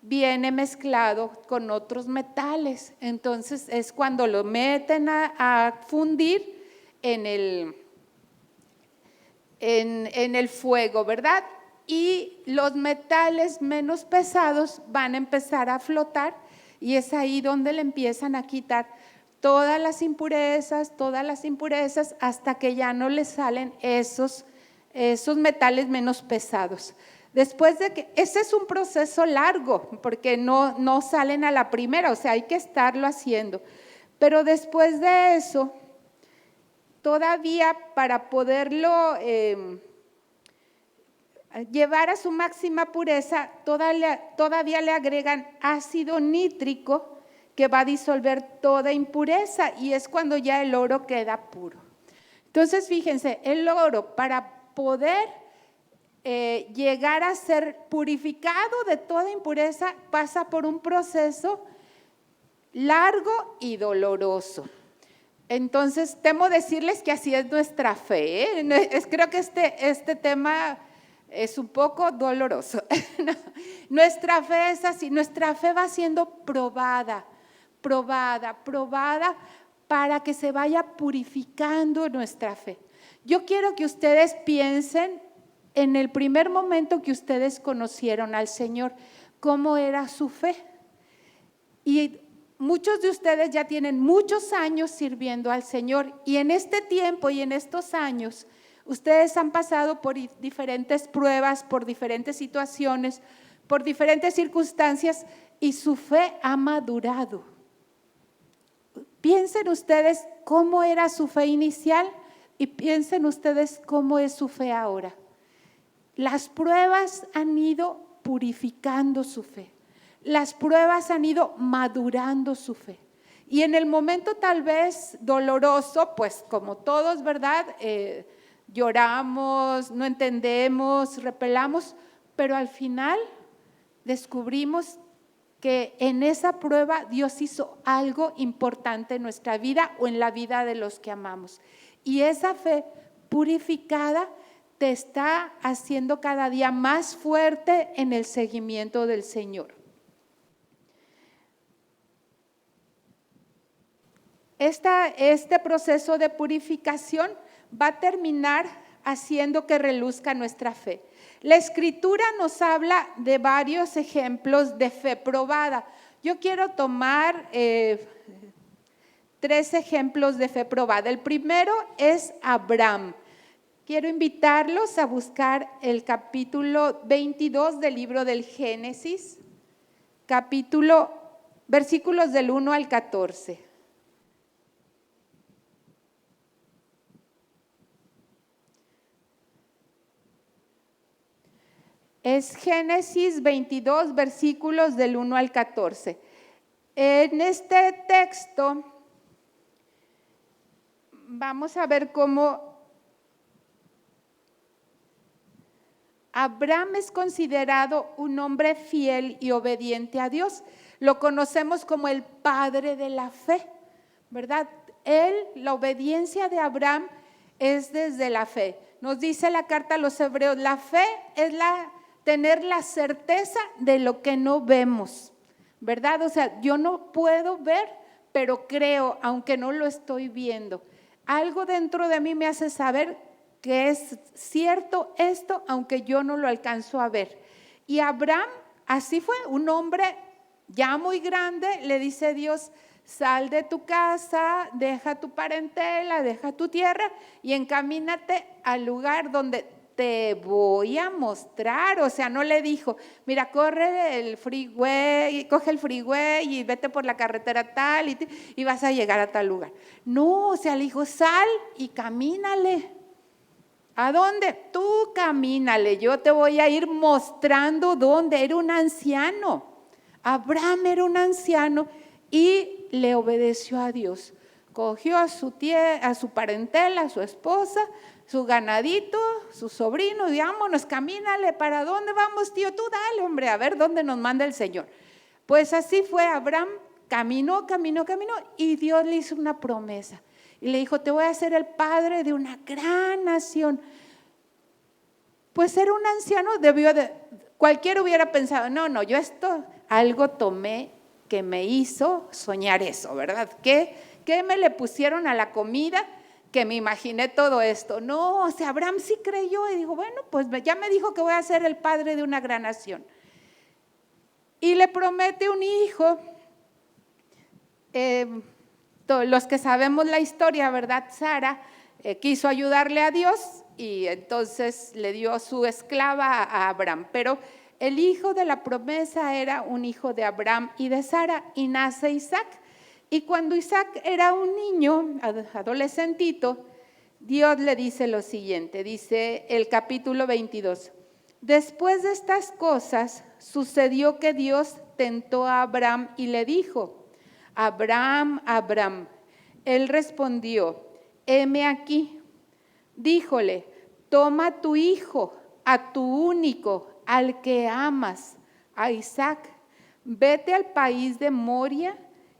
viene mezclado con otros metales. Entonces es cuando lo meten a fundir en el fuego, ¿verdad? Y los metales menos pesados van a empezar a flotar, y es ahí donde le empiezan a quitar todas las impurezas, hasta que ya no le salen esos metales menos pesados. Después de que, ese es un proceso largo, porque no salen a la primera, o sea, hay que estarlo haciendo. Pero después de eso, todavía para poderlo llevar a su máxima pureza, todavía le agregan ácido nítrico que va a disolver toda impureza, y es cuando ya el oro queda puro. Entonces, fíjense, el oro, para poder llegar a ser purificado de toda impureza, pasa por un proceso largo y doloroso. Entonces, temo decirles que así es nuestra fe, ¿eh? Creo que este tema es un poco doloroso. Nuestra fe es así, nuestra fe va siendo probada para que se vaya purificando nuestra fe. Yo quiero que ustedes piensen en el primer momento que ustedes conocieron al Señor, cómo era su fe. Y muchos de ustedes ya tienen muchos años sirviendo al Señor, y en este tiempo y en estos años, ustedes han pasado por diferentes pruebas, por diferentes situaciones, por diferentes circunstancias, y su fe ha madurado. Piensen ustedes cómo era su fe inicial y piensen ustedes cómo es su fe ahora. Las pruebas han ido purificando su fe. Las pruebas han ido madurando su fe. Y en el momento tal vez doloroso, pues como todos, ¿verdad? Lloramos, no entendemos, repelamos, pero al final descubrimos que en esa prueba Dios hizo algo importante en nuestra vida o en la vida de los que amamos. Y esa fe purificada te está haciendo cada día más fuerte en el seguimiento del Señor. Este proceso de purificación va a terminar haciendo que reluzca nuestra fe. La Escritura nos habla de varios ejemplos de fe probada. Yo quiero tomar 3 ejemplos de fe probada. El primero es Abraham. Quiero invitarlos a buscar el capítulo 22 del libro del Génesis, versículos del 1 al 14. Es Génesis 22, versículos del 1 al 14. En este texto vamos a ver cómo Abraham es considerado un hombre fiel y obediente a Dios. Lo conocemos como el padre de la fe, ¿verdad? La obediencia de Abraham es desde la fe. Nos dice la carta a los Hebreos, la fe es tener la certeza de lo que no vemos, ¿verdad? O sea, yo no puedo ver, pero creo, aunque no lo estoy viendo. Algo dentro de mí me hace saber que es cierto esto, aunque yo no lo alcanzo a ver. Y Abraham, así fue, un hombre ya muy grande, le dice Dios, sal de tu casa, deja tu parentela, deja tu tierra y encamínate al lugar donde te voy a mostrar. O sea, no le dijo, mira, corre el freeway, coge el freeway y vete por la carretera tal y vas a llegar a tal lugar. No, o sea, le dijo, sal y camínale. ¿A dónde? Tú camínale, yo te voy a ir mostrando dónde. Era un anciano. Abraham era un anciano y le obedeció a Dios. Cogió a su parentela, a su esposa, su ganadito, su sobrino, y vámonos, camínale. ¿Para dónde vamos, tío? Tú dale, hombre, a ver dónde nos manda el Señor. Pues así fue, Abraham caminó y Dios le hizo una promesa. Y le dijo, te voy a hacer el padre de una gran nación. Pues era un anciano, cualquiera hubiera pensado, no, yo algo tomé que me hizo soñar eso, ¿verdad? ¿Qué me le pusieron a la comida que me imaginé todo esto? No, o sea, Abraham sí creyó y dijo, bueno, pues ya me dijo que voy a ser el padre de una gran nación. Y le promete un hijo. Los que sabemos la historia, ¿verdad? Sara quiso ayudarle a Dios y entonces le dio su esclava a Abraham. Pero el hijo de la promesa era un hijo de Abraham y de Sara, y nace Isaac. Y cuando Isaac era un niño, adolescentito, Dios le dice lo siguiente, dice el capítulo 22. Después de estas cosas, sucedió que Dios tentó a Abraham y le dijo, Abraham, Abraham. Él respondió, heme aquí. Díjole, toma a tu hijo, a tu único, al que amas, a Isaac. Vete al país de Moria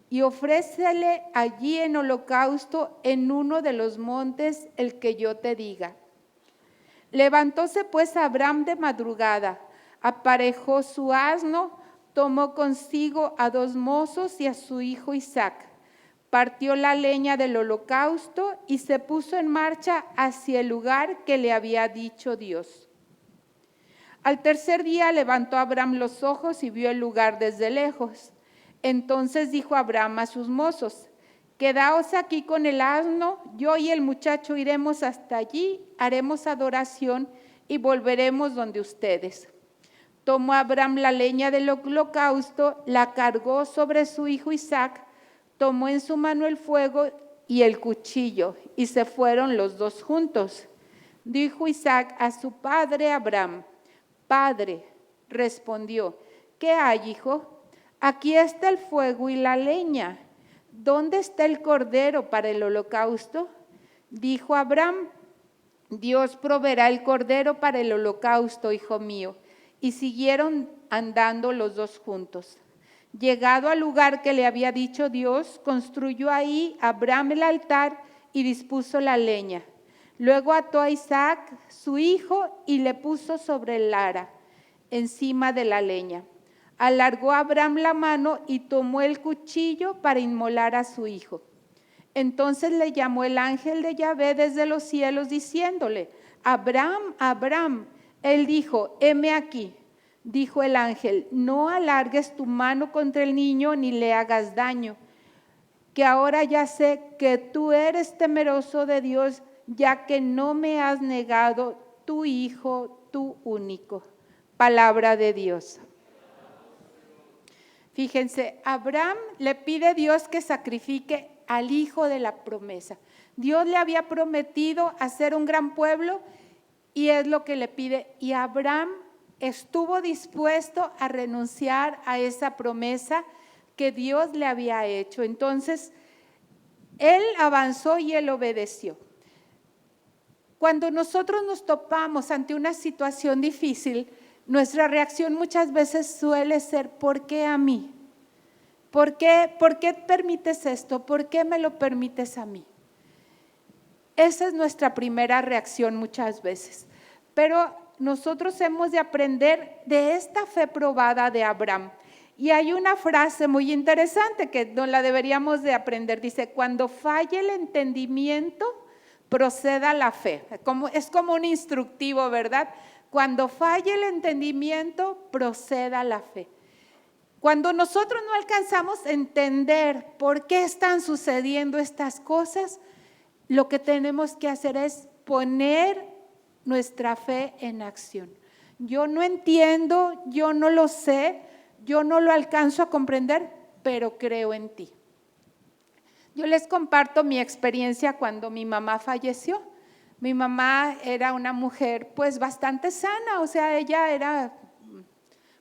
y ofrécele allí en holocausto en uno de los montes el que yo te diga. Levantóse pues Abraham de madrugada, aparejó su asno, tomó consigo a 2 mozos y a su hijo Isaac. Partió la leña del holocausto y se puso en marcha hacia el lugar que le había dicho Dios. Al tercer día levantó Abraham los ojos y vio el lugar desde lejos. Entonces dijo Abraham a sus mozos: quedaos aquí con el asno, yo y el muchacho iremos hasta allí, haremos adoración y volveremos donde ustedes. Tomó Abraham la leña del holocausto, la cargó sobre su hijo Isaac, tomó en su mano el fuego y el cuchillo, y se fueron los dos juntos. Dijo Isaac a su padre Abraham: Padre, respondió, ¿qué hay, hijo? Aquí está el fuego y la leña. ¿Dónde está el cordero para el holocausto? Dijo Abraham: Dios proveerá el cordero para el holocausto, hijo mío. Y siguieron andando los dos juntos. Llegado al lugar que le había dicho Dios, construyó ahí Abraham el altar y dispuso la leña. Luego ató a Isaac, su hijo, y le puso sobre el ara, encima de la leña. Alargó Abraham la mano y tomó el cuchillo para inmolar a su hijo. Entonces le llamó el ángel de Yahvé desde los cielos, diciéndole: Abraham, Abraham. Él dijo: heme aquí. Dijo el ángel: no alargues tu mano contra el niño ni le hagas daño, que ahora ya sé que tú eres temeroso de Dios, ya que no me has negado tu hijo, tu único. Palabra de Dios. Fíjense, Abraham le pide a Dios que sacrifique al hijo de la promesa. Dios le había prometido hacer un gran pueblo y es lo que le pide. Y Abraham estuvo dispuesto a renunciar a esa promesa que Dios le había hecho. Entonces, él avanzó y él obedeció. Cuando nosotros nos topamos ante una situación difícil, nuestra reacción muchas veces suele ser: ¿por qué a mí? ¿Por qué permites esto? ¿Por qué me lo permites a mí? Esa es nuestra primera reacción muchas veces. Pero nosotros hemos de aprender de esta fe probada de Abraham. Y hay una frase muy interesante que nos la deberíamos de aprender. Dice: cuando falle el entendimiento, proceda la fe. Es como un instructivo, ¿verdad? Cuando falle el entendimiento, proceda la fe. Cuando nosotros no alcanzamos a entender por qué están sucediendo estas cosas, lo que tenemos que hacer es poner nuestra fe en acción. Yo no entiendo, yo no lo sé, yo no lo alcanzo a comprender, pero creo en ti. Yo les comparto mi experiencia cuando mi mamá falleció. Mi mamá era una mujer pues bastante sana, o sea, ella era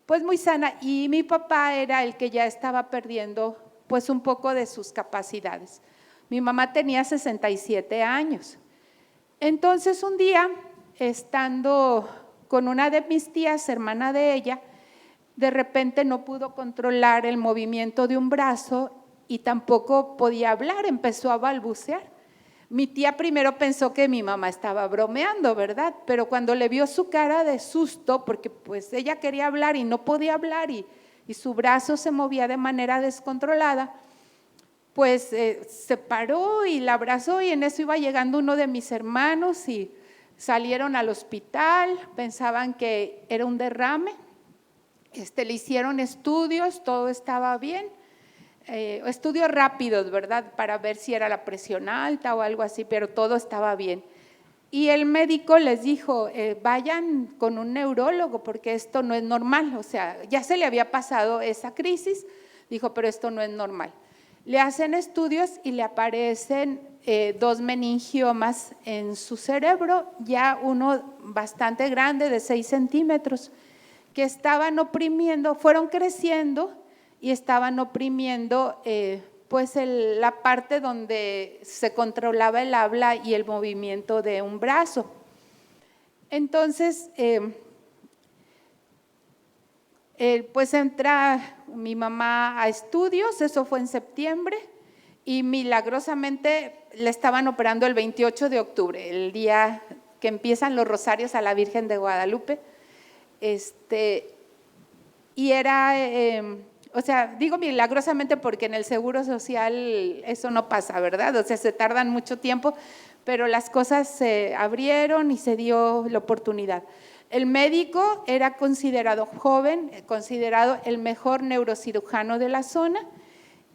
pues muy sana, y mi papá era el que ya estaba perdiendo pues un poco de sus capacidades. Mi mamá tenía 67 años. Entonces un día, estando con una de mis tías, hermana de ella, de repente no pudo controlar el movimiento de un brazo y tampoco podía hablar, empezó a balbucear. Mi tía primero pensó que mi mamá estaba bromeando, ¿verdad? Pero cuando le vio su cara de susto, porque pues ella quería hablar y no podía hablar y su brazo se movía de manera descontrolada, pues se paró y la abrazó, y en eso iba llegando uno de mis hermanos y salieron al hospital, pensaban que era un derrame, le hicieron estudios, todo estaba bien. Estudios rápidos, ¿verdad? Para ver si era la presión alta o algo así, pero todo estaba bien. Y el médico les dijo: vayan con un neurólogo porque esto no es normal. O sea, ya se le había pasado esa crisis, dijo, pero esto no es normal. Le hacen estudios y le aparecen 2 meningiomas en su cerebro, ya uno bastante grande de 6 centímetros, que estaban oprimiendo, fueron creciendo y estaban oprimiendo pues la parte donde se controlaba el habla y el movimiento de un brazo. Entonces, pues entra mi mamá a estudios, eso fue en septiembre, y milagrosamente le estaban operando el 28 de octubre, el día que empiezan los rosarios a la Virgen de Guadalupe. Y era… o sea, digo milagrosamente porque en el Seguro Social eso no pasa, ¿verdad? O sea, se tardan mucho tiempo, pero las cosas se abrieron y se dio la oportunidad. El médico era considerado joven, considerado el mejor neurocirujano de la zona,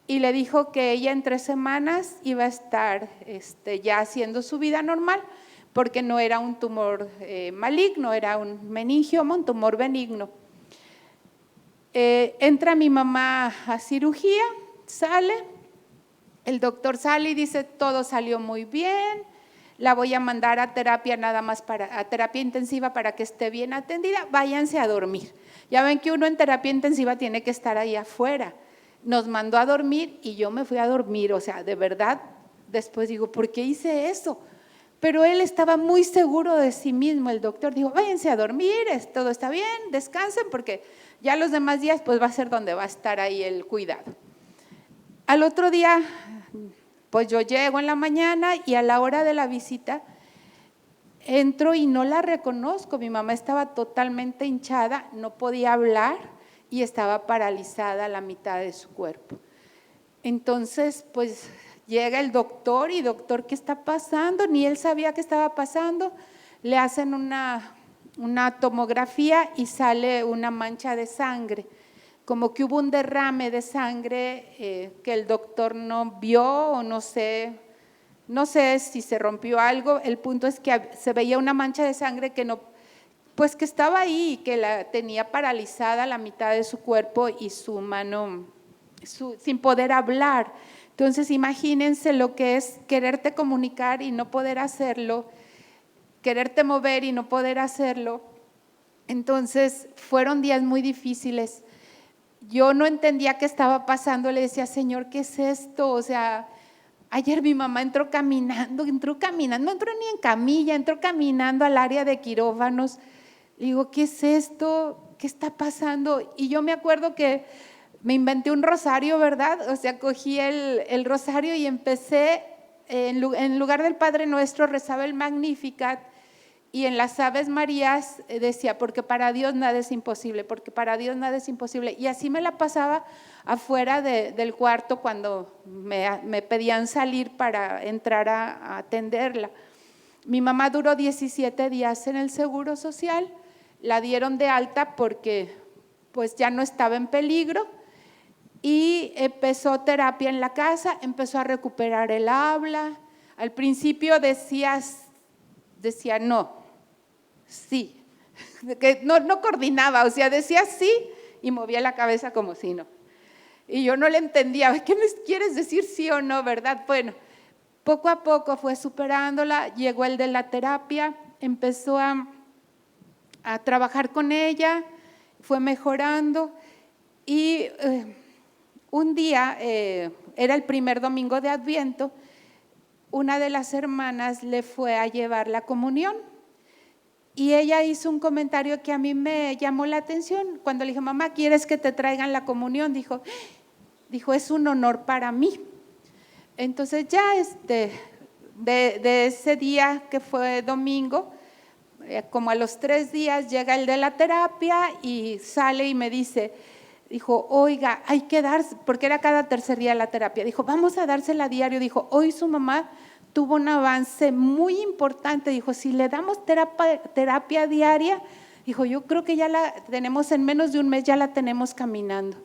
y le dijo que ella en 3 semanas iba a estar ya haciendo su vida normal, porque no era un tumor maligno, era un meningioma, un tumor benigno. Entra mi mamá a cirugía, sale, el doctor sale y dice: todo salió muy bien, la voy a mandar a terapia nada más a terapia intensiva para que esté bien atendida, váyanse a dormir. Ya ven que uno en terapia intensiva tiene que estar ahí afuera. Nos mandó a dormir y yo me fui a dormir, o sea, de verdad, después digo, ¿por qué hice eso? Pero él estaba muy seguro de sí mismo, el doctor dijo: váyanse a dormir, todo está bien, descansen, porque ya los demás días pues va a ser donde va a estar ahí el cuidado. Al otro día, pues yo llego en la mañana y a la hora de la visita entro y no la reconozco. Mi mamá estaba totalmente hinchada, no podía hablar y estaba paralizada la mitad de su cuerpo. Entonces, pues llega el doctor y doctor, ¿qué está pasando? Ni él sabía qué estaba pasando. Le hacen una tomografía y sale una mancha de sangre, como que hubo un derrame de sangre que el doctor no vio o no sé si se rompió algo. El punto es que se veía una mancha de sangre que no, pues que estaba ahí, que la tenía paralizada la mitad de su cuerpo y su mano sin poder hablar. Entonces imagínense lo que es quererte comunicar y no poder hacerlo, quererte mover y no poder hacerlo. Entonces fueron días muy difíciles. Yo no entendía qué estaba pasando, le decía: Señor, ¿qué es esto? O sea, ayer mi mamá entró caminando, no entró ni en camilla, entró caminando al área de quirófanos. Le digo: ¿qué es esto? ¿Qué está pasando? Y yo me acuerdo que me inventé un rosario, ¿verdad? O sea, cogí el rosario y empecé, en lugar del Padre Nuestro, rezaba el Magnificat, y en las Aves Marías decía: porque para Dios nada es imposible, porque para Dios nada es imposible. Y así me la pasaba afuera del cuarto cuando me pedían salir para entrar a atenderla. Mi mamá duró 17 días en el Seguro Social, la dieron de alta porque pues ya no estaba en peligro y empezó terapia en la casa, empezó a recuperar el habla. Al principio decía no, sí, que no coordinaba, o sea, decía sí y movía la cabeza como si no. Y yo no le entendía, ¿qué me quieres decir, sí o no, verdad? Bueno, poco a poco fue superándola, llegó el de la terapia, empezó a trabajar con ella, fue mejorando y un día, era el primer domingo de Adviento, una de las hermanas le fue a llevar la comunión y ella hizo un comentario que a mí me llamó la atención. Cuando le dije: mamá, ¿quieres que te traigan la comunión? Dijo: es un honor para mí. Entonces ya de ese día que fue domingo, como a los 3 días llega el de la terapia y sale y me dijo: oiga, hay que darse, porque era cada tercer día la terapia, dijo: vamos a dársela a diario. Dijo: hoy su mamá tuvo un avance muy importante. Dijo: si le damos terapia diaria, dijo, yo creo que ya la tenemos en menos de un mes, ya la tenemos caminando.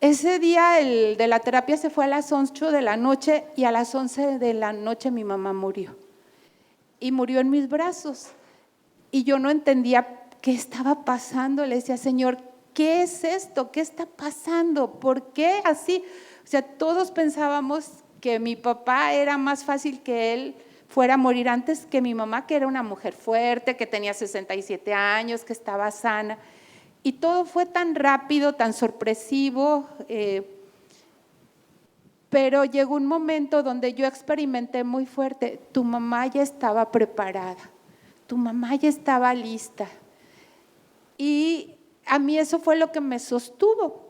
Ese día el de la terapia se fue a las 8 de la noche y a las 11 de la noche mi mamá murió. Y murió en mis brazos. Y yo no entendía qué estaba pasando. Le decía: Señor, ¿qué es esto? ¿Qué está pasando? ¿Por qué así? O sea, todos pensábamos que mi papá era más fácil que él fuera a morir antes que mi mamá, que era una mujer fuerte, que tenía 67 años, que estaba sana. Y todo fue tan rápido, tan sorpresivo, pero llegó un momento donde yo experimenté muy fuerte: tu mamá ya estaba preparada, tu mamá ya estaba lista. Y a mí eso fue lo que me sostuvo.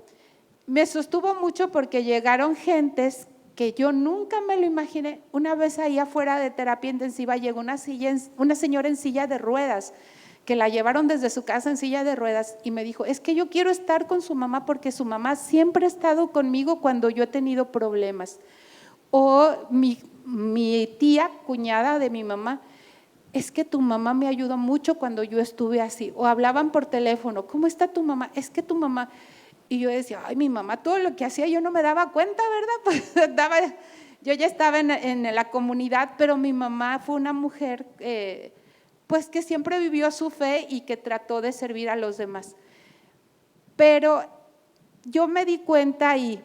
Me sostuvo mucho porque llegaron gentes que yo nunca me lo imaginé. Una vez ahí afuera de terapia intensiva llegó una señora en silla de ruedas, que la llevaron desde su casa en silla de ruedas, y me dijo: es que yo quiero estar con su mamá porque su mamá siempre ha estado conmigo cuando yo he tenido problemas. O mi tía, cuñada de mi mamá, es que tu mamá me ayudó mucho cuando yo estuve así. O hablaban por teléfono, ¿cómo está tu mamá? Es que tu mamá… Y yo decía, ay, mi mamá, todo lo que hacía yo no me daba cuenta, ¿verdad? Pues yo ya estaba en la comunidad, pero mi mamá fue una mujer pues que siempre vivió su fe y que trató de servir a los demás. Pero yo me di cuenta ahí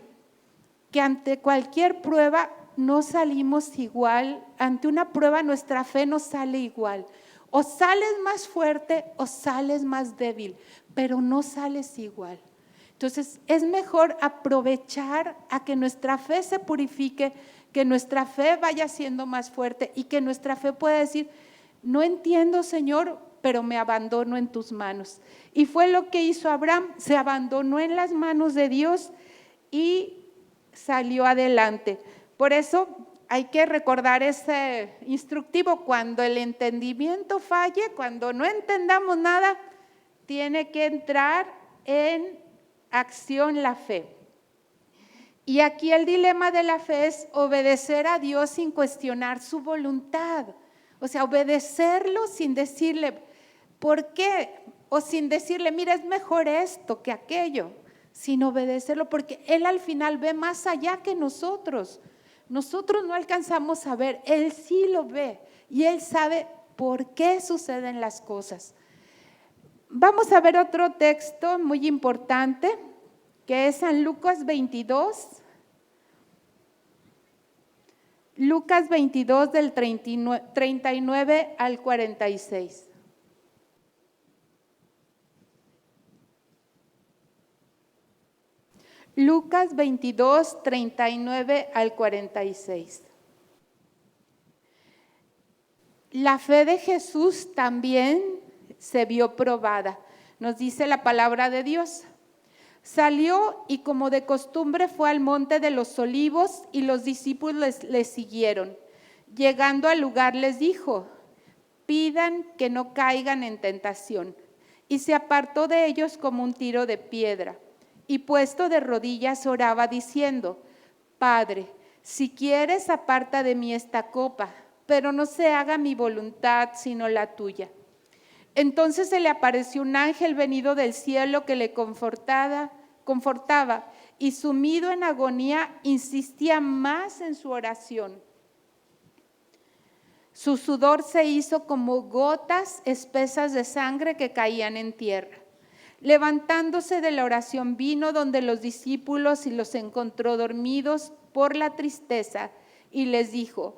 que ante cualquier prueba no salimos igual, ante una prueba nuestra fe no sale igual. O sales más fuerte o sales más débil, pero no sales igual. Entonces es mejor aprovechar a que nuestra fe se purifique, que nuestra fe vaya siendo más fuerte y que nuestra fe pueda decir, no entiendo, Señor, pero me abandono en tus manos. Y fue lo que hizo Abraham, se abandonó en las manos de Dios y salió adelante. Por eso hay que recordar ese instructivo, cuando el entendimiento falle, cuando no entendamos nada, tiene que entrar en acción la fe. Y aquí el dilema de la fe es obedecer a Dios sin cuestionar su voluntad. O sea, obedecerlo sin decirle, ¿por qué? O sin decirle, mira, es mejor esto que aquello. Sin obedecerlo, porque Él al final ve más allá que nosotros. Nosotros no alcanzamos a ver, Él sí lo ve y Él sabe por qué suceden las cosas. Vamos a ver otro texto muy importante, que es San Lucas 22. Lucas 22 del 39 al 46. Lucas 22, 39 al 46. La fe de Jesús también se vio probada. Nos dice la palabra de Dios. Salió y como de costumbre fue al monte de los olivos y los discípulos le siguieron. Llegando al lugar les dijo, pidan que no caigan en tentación. Y se apartó de ellos como un tiro de piedra. Y puesto de rodillas oraba diciendo, Padre, si quieres aparta de mí esta copa, pero no se haga mi voluntad sino la tuya. Entonces se le apareció un ángel venido del cielo que le confortaba y sumido en agonía insistía más en su oración. Su sudor se hizo como gotas espesas de sangre que caían en tierra. Levantándose de la oración vino donde los discípulos y los encontró dormidos por la tristeza y les dijo,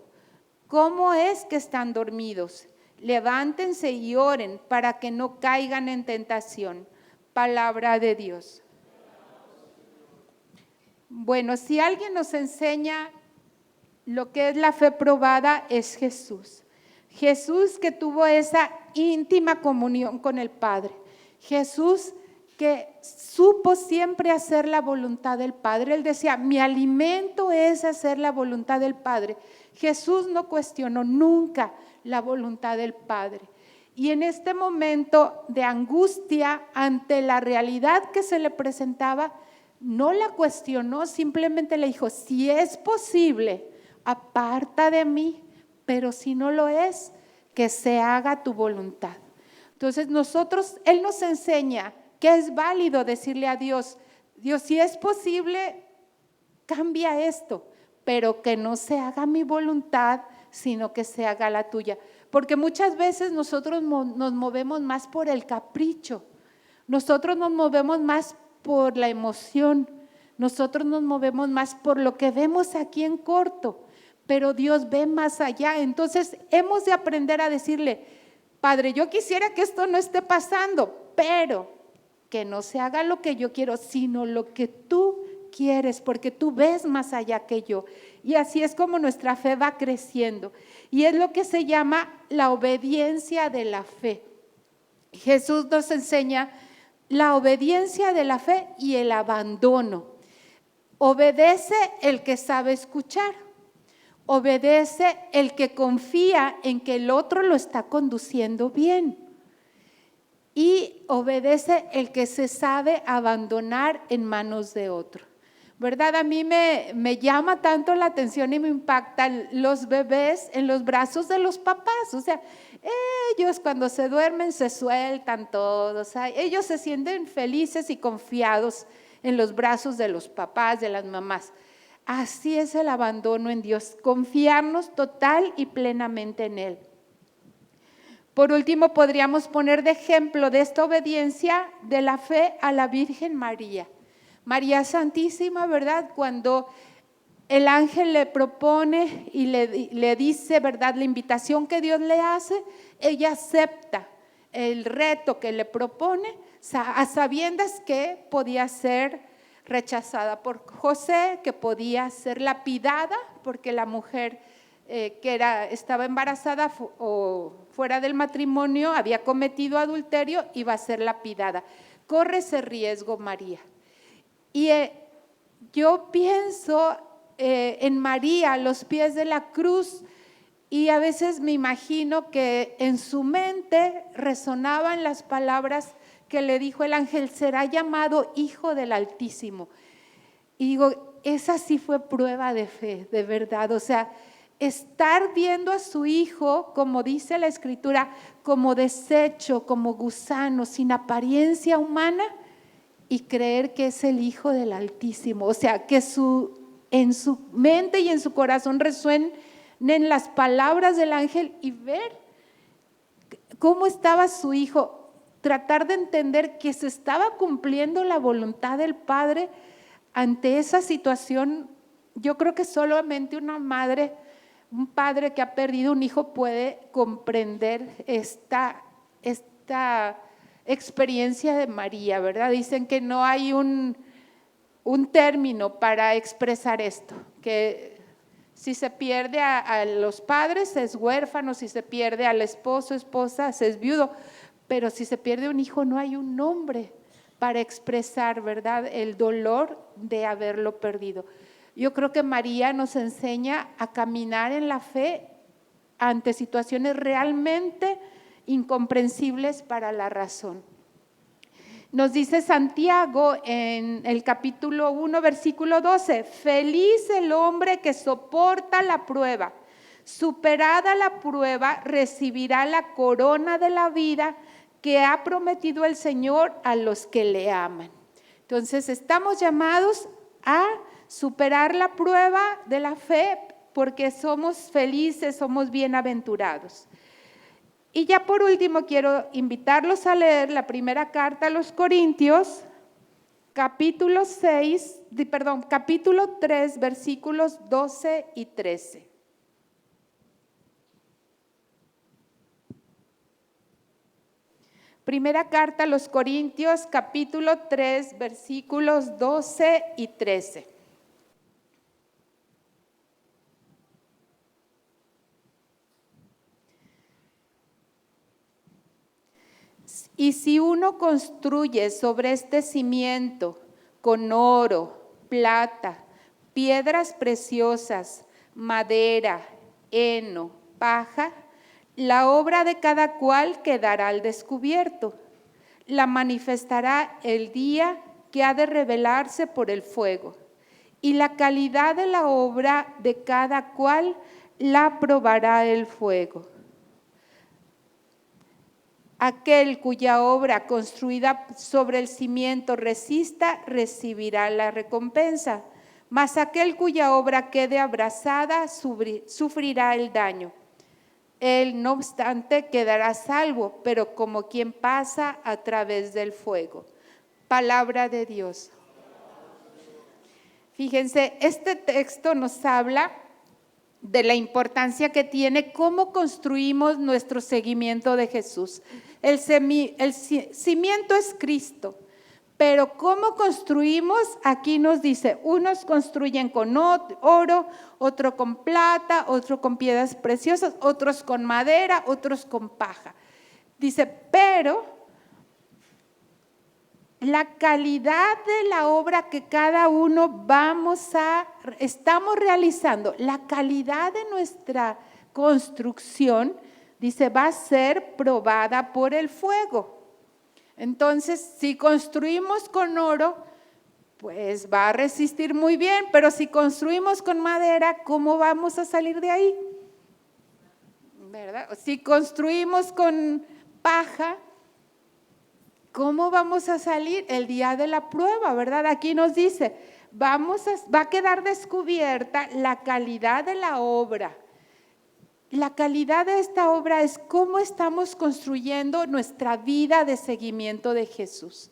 ¿cómo es que están dormidos? Levántense y oren para que no caigan en tentación. Palabra de Dios. Bueno, si alguien nos enseña lo que es la fe probada es Jesús. Jesús que tuvo esa íntima comunión con el Padre. Jesús que supo siempre hacer la voluntad del Padre. Él decía, mi alimento es hacer la voluntad del Padre. Jesús no cuestionó nunca la voluntad del Padre. Y en este momento de angustia ante la realidad que se le presentaba, no la cuestionó, simplemente le dijo, si es posible, aparta de mí, pero si no lo es, que se haga tu voluntad. Entonces Él nos enseña que es válido decirle a Dios, Dios, si es posible, cambia esto, pero que no se haga mi voluntad, sino que se haga la tuya. Porque muchas veces nosotros nos movemos más por el capricho, nosotros nos movemos más por la emoción, nosotros nos movemos más por lo que vemos aquí en corto, pero Dios ve más allá. Entonces hemos de aprender a decirle, Padre, yo quisiera que esto no esté pasando, pero que no se haga lo que yo quiero, sino lo que tú quieres, porque tú ves más allá que yo. Y así es como nuestra fe va creciendo. Y es lo que se llama la obediencia de la fe. Jesús nos enseña la obediencia de la fe y el abandono. Obedece el que sabe escuchar. Obedece el que confía en que el otro lo está conduciendo bien. Y obedece el que se sabe abandonar en manos de otro. ¿verdad? A mí me llama tanto la atención y me impactan los bebés en los brazos de los papás. O sea, ellos cuando se duermen se sueltan todos. O sea, ellos se sienten felices y confiados en los brazos de los papás, de las mamás. Así es el abandono en Dios, confiarnos total y plenamente en Él. Por último, podríamos poner de ejemplo de esta obediencia de la fe a la Virgen María. María Santísima, ¿verdad? Cuando el ángel le propone y le dice, ¿verdad?, la invitación que Dios le hace, ella acepta el reto que le propone, a sabiendas que podía ser rechazada por José, que podía ser lapidada, porque la mujer estaba embarazada o fuera del matrimonio, había cometido adulterio, iba a ser lapidada. Corre ese riesgo María. Y yo pienso en María a los pies de la cruz y a veces me imagino que en su mente resonaban las palabras que le dijo el ángel: será llamado Hijo del Altísimo. Y digo, esa sí fue prueba de fe, de verdad. O sea, estar viendo a su hijo, como dice la Escritura, como desecho, como gusano, sin apariencia humana, y creer que es el Hijo del Altísimo. O sea, que en su mente y en su corazón resuenen las palabras del ángel y ver cómo estaba su hijo, tratar de entender que se estaba cumpliendo la voluntad del Padre ante esa situación. Yo creo que solamente una madre, un padre que ha perdido un hijo puede comprender esta experiencia de María, ¿verdad? Dicen que no hay un término para expresar esto, que si se pierde a los padres es huérfano, si se pierde al esposo, esposa, se es viudo, pero si se pierde un hijo no hay un nombre para expresar, ¿verdad?, el dolor de haberlo perdido. Yo creo que María nos enseña a caminar en la fe ante situaciones realmente incomprensibles para la razón. Nos dice Santiago en el capítulo 1, versículo 12, feliz el hombre que soporta la prueba, superada la prueba, recibirá la corona de la vida que ha prometido el Señor a los que le aman. Entonces estamos llamados a superar la prueba de la fe porque somos felices, somos bienaventurados. Y ya por último quiero invitarlos a leer la primera carta a los Corintios, capítulo 3, versículos 12 y 13. Primera carta a los Corintios, capítulo 3, versículos 12 y 13. Y si uno construye sobre este cimiento con oro, plata, piedras preciosas, madera, heno, paja, la obra de cada cual quedará al descubierto. La manifestará el día que ha de revelarse por el fuego. Y la calidad de la obra de cada cual la probará el fuego. Aquel cuya obra construida sobre el cimiento resista, recibirá la recompensa, mas aquel cuya obra quede abrasada, sufrirá el daño. Él, no obstante, quedará salvo, pero como quien pasa a través del fuego. Palabra de Dios. Fíjense, este texto nos habla de la importancia que tiene cómo construimos nuestro seguimiento de Jesús. El cimiento es Cristo, pero cómo construimos, aquí nos dice, unos construyen con oro, otro con plata, otro con piedras preciosas, otros con madera, otros con paja. Dice, pero la calidad de la obra que cada uno estamos realizando, la calidad de nuestra construcción, dice, va a ser probada por el fuego. Entonces, si construimos con oro, pues va a resistir muy bien, pero si construimos con madera, ¿cómo vamos a salir de ahí? ¿Verdad? Si construimos con paja, ¿cómo vamos a salir el día de la prueba? ¿Verdad? Aquí nos dice, va a quedar descubierta la calidad de la obra. La calidad de esta obra es cómo estamos construyendo nuestra vida de seguimiento de Jesús.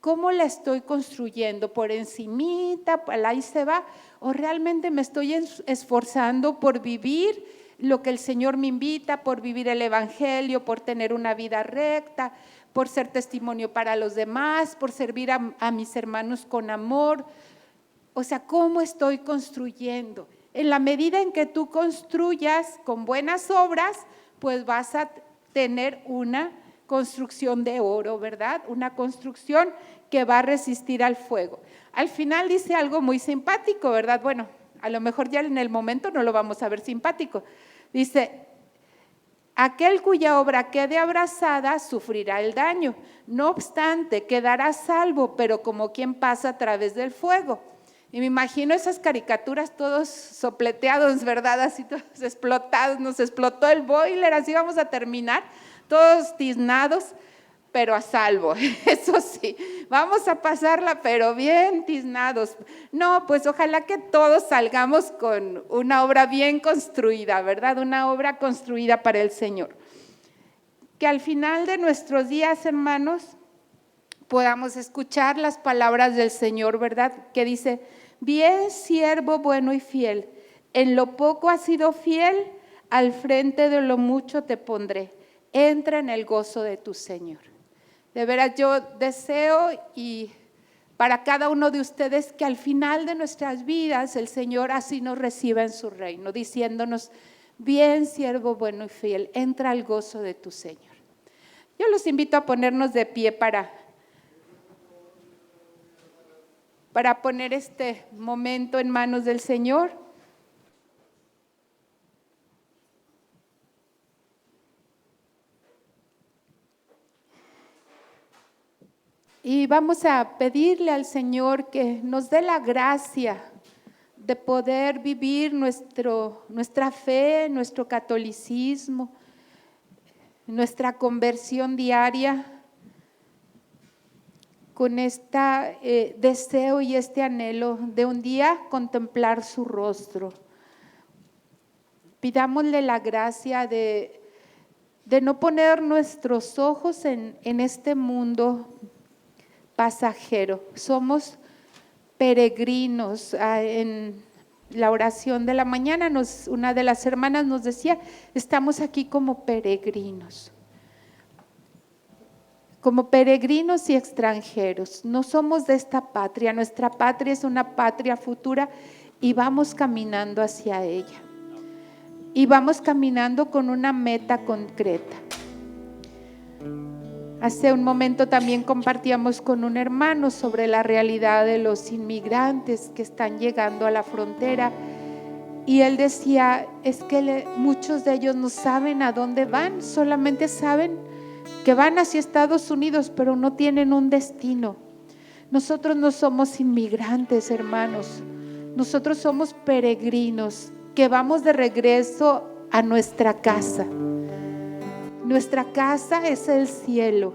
¿Cómo la estoy construyendo? ¿Por encimita? ¿Ahí se va? ¿O realmente me estoy esforzando por vivir lo que el Señor me invita, por vivir el Evangelio, por tener una vida recta, por ser testimonio para los demás, por servir a mis hermanos con amor? O sea, ¿cómo estoy construyendo? En la medida en que tú construyas con buenas obras, pues vas a tener una construcción de oro, ¿verdad? Una construcción que va a resistir al fuego. Al final dice algo muy simpático, ¿verdad? Bueno, a lo mejor ya en el momento no lo vamos a ver simpático. Dice, aquel cuya obra quede abrasada sufrirá el daño, no obstante quedará salvo, pero como quien pasa a través del fuego. Y me imagino esas caricaturas todos sopleteados, ¿verdad? Así todos explotados, nos explotó el boiler, así vamos a terminar, todos tiznados, pero a salvo, eso sí, vamos a pasarla, pero bien tiznados. No, pues ojalá que todos salgamos con una obra bien construida, ¿verdad? Una obra construida para el Señor. Que al final de nuestros días, hermanos, podamos escuchar las palabras del Señor, ¿verdad? Que dice, bien siervo bueno y fiel, en lo poco has sido fiel, al frente de lo mucho te pondré. Entra en el gozo de tu Señor. De veras yo deseo y para cada uno de ustedes que al final de nuestras vidas el Señor así nos reciba en su reino, diciéndonos, bien siervo bueno y fiel, entra al gozo de tu Señor. Yo los invito a ponernos de pie para poner este momento en manos del Señor. Y vamos a pedirle al Señor que nos dé la gracia de poder vivir nuestra fe, nuestro catolicismo, nuestra conversión diaria con este deseo y este anhelo de un día contemplar su rostro. Pidámosle la gracia de no poner nuestros ojos en este mundo pasajero. Somos peregrinos. En la oración de la mañana una de las hermanas nos decía, estamos aquí como peregrinos y extranjeros. No somos de esta patria, nuestra patria es una patria futura y vamos caminando hacia ella. Y vamos caminando con una meta concreta. Hace un momento también compartíamos con un hermano sobre la realidad de los inmigrantes que están llegando a la frontera y él decía, es que muchos de ellos no saben a dónde van, solamente saben que van hacia Estados Unidos, pero no tienen un destino. Nosotros no somos inmigrantes, hermanos, nosotros somos peregrinos que vamos de regreso a nuestra casa. Nuestra casa es el cielo.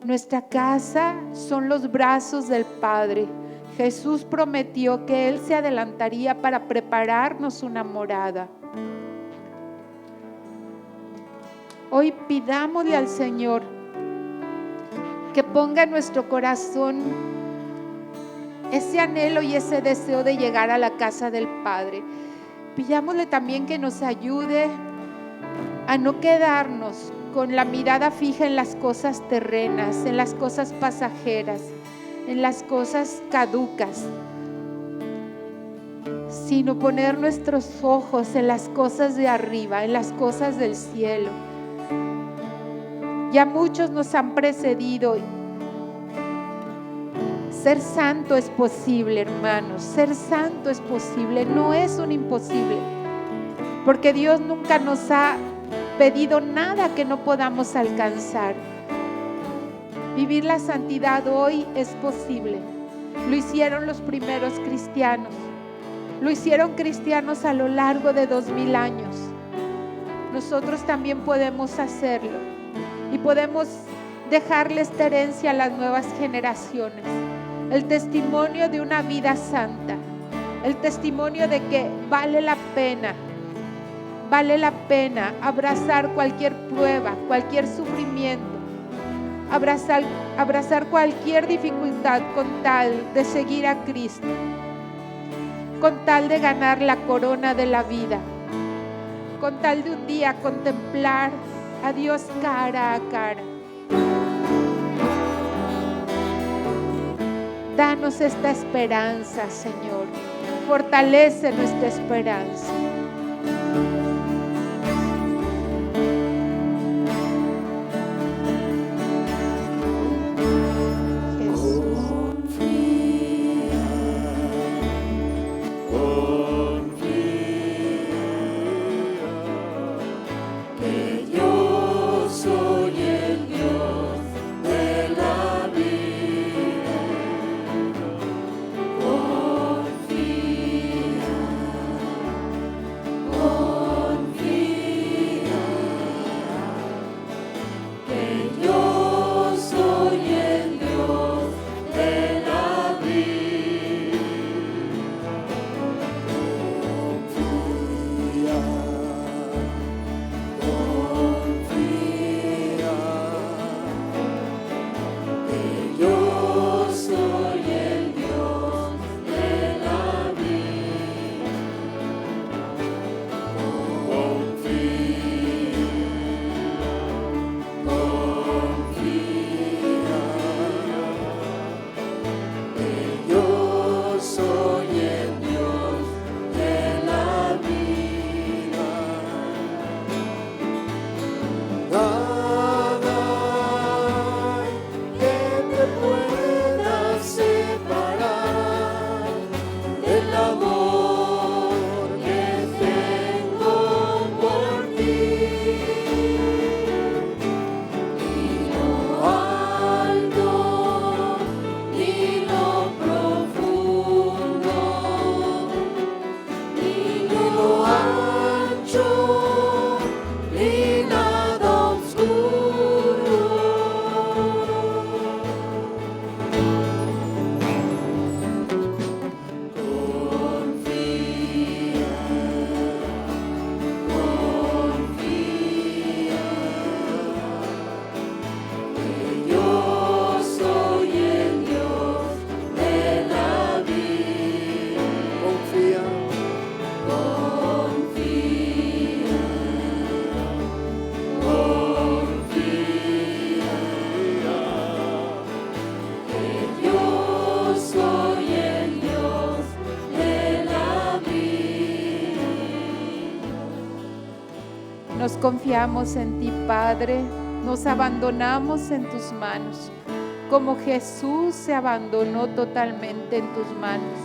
Nuestra casa son los brazos del Padre. Jesús prometió que Él se adelantaría para prepararnos una morada. Hoy pidámosle al Señor que ponga en nuestro corazón ese anhelo y ese deseo de llegar a la casa del Padre. Pidámosle también que nos ayude a no quedarnos con la mirada fija en las cosas terrenas, en las cosas pasajeras, en las cosas caducas, sino poner nuestros ojos en las cosas de arriba, en las cosas del cielo. Ya muchos nos han precedido. Ser santo es posible, hermanos, ser santo es posible, no es un imposible, porque Dios nunca nos ha pedido nada que no podamos alcanzar. Vivir la santidad hoy es posible. Lo hicieron los primeros cristianos. Lo hicieron cristianos a lo largo de 2000 años. Nosotros también podemos hacerlo y podemos dejarle esta herencia a las nuevas generaciones. El testimonio de una vida santa, el testimonio de que vale la pena abrazar cualquier prueba, cualquier sufrimiento, abrazar cualquier dificultad con tal de seguir a Cristo, con tal de ganar la corona de la vida, con tal de un día contemplar a Dios cara a cara. Danos esta esperanza, Señor. Fortalece nuestra esperanza. Nos confiamos en ti, Padre, nos abandonamos en tus manos, como Jesús se abandonó totalmente en tus manos,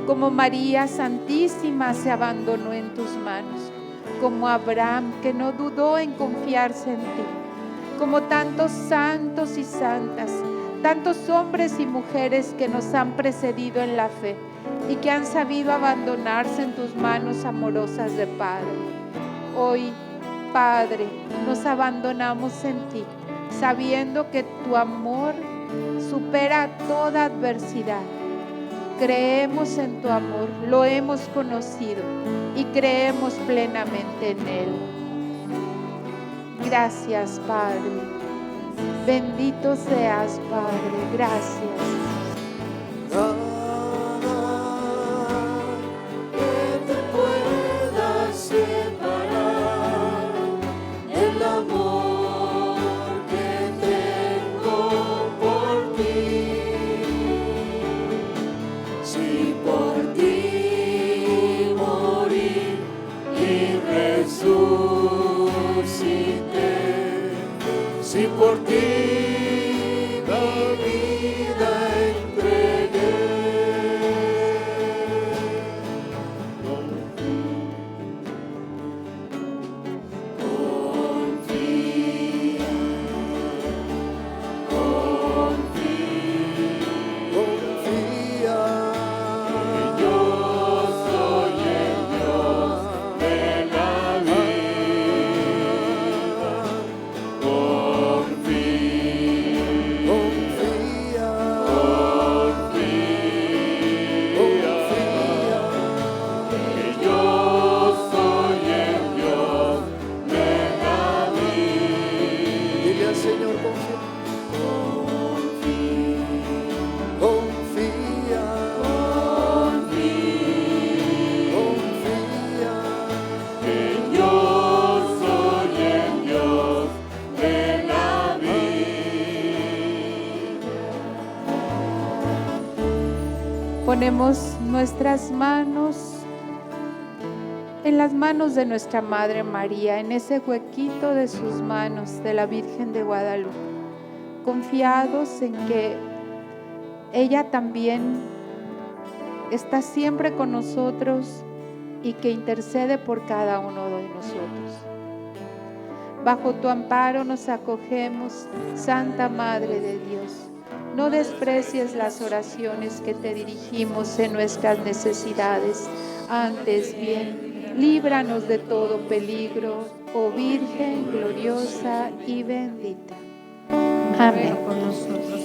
como María Santísima se abandonó en tus manos, como Abraham que no dudó en confiarse en ti, como tantos santos y santas, tantos hombres y mujeres que nos han precedido en la fe y que han sabido abandonarse en tus manos amorosas de Padre. Hoy, Padre, nos abandonamos en ti, sabiendo que tu amor supera toda adversidad. Creemos en tu amor, lo hemos conocido y creemos plenamente en él. Gracias, Padre. Bendito seas, Padre. Gracias. Si por ti mi vida entregué, confía, Ponemos nuestras manos en las manos de nuestra Madre María, en ese huequito de sus manos, de la Virgen de Guadalupe, confiados en que ella también está siempre con nosotros y que intercede por cada uno de nosotros. Bajo tu amparo nos acogemos, Santa Madre de Dios. No desprecies las oraciones que te dirigimos en nuestras necesidades. Antes bien, líbranos de todo peligro, oh Virgen gloriosa y bendita. Amén. Por nosotros.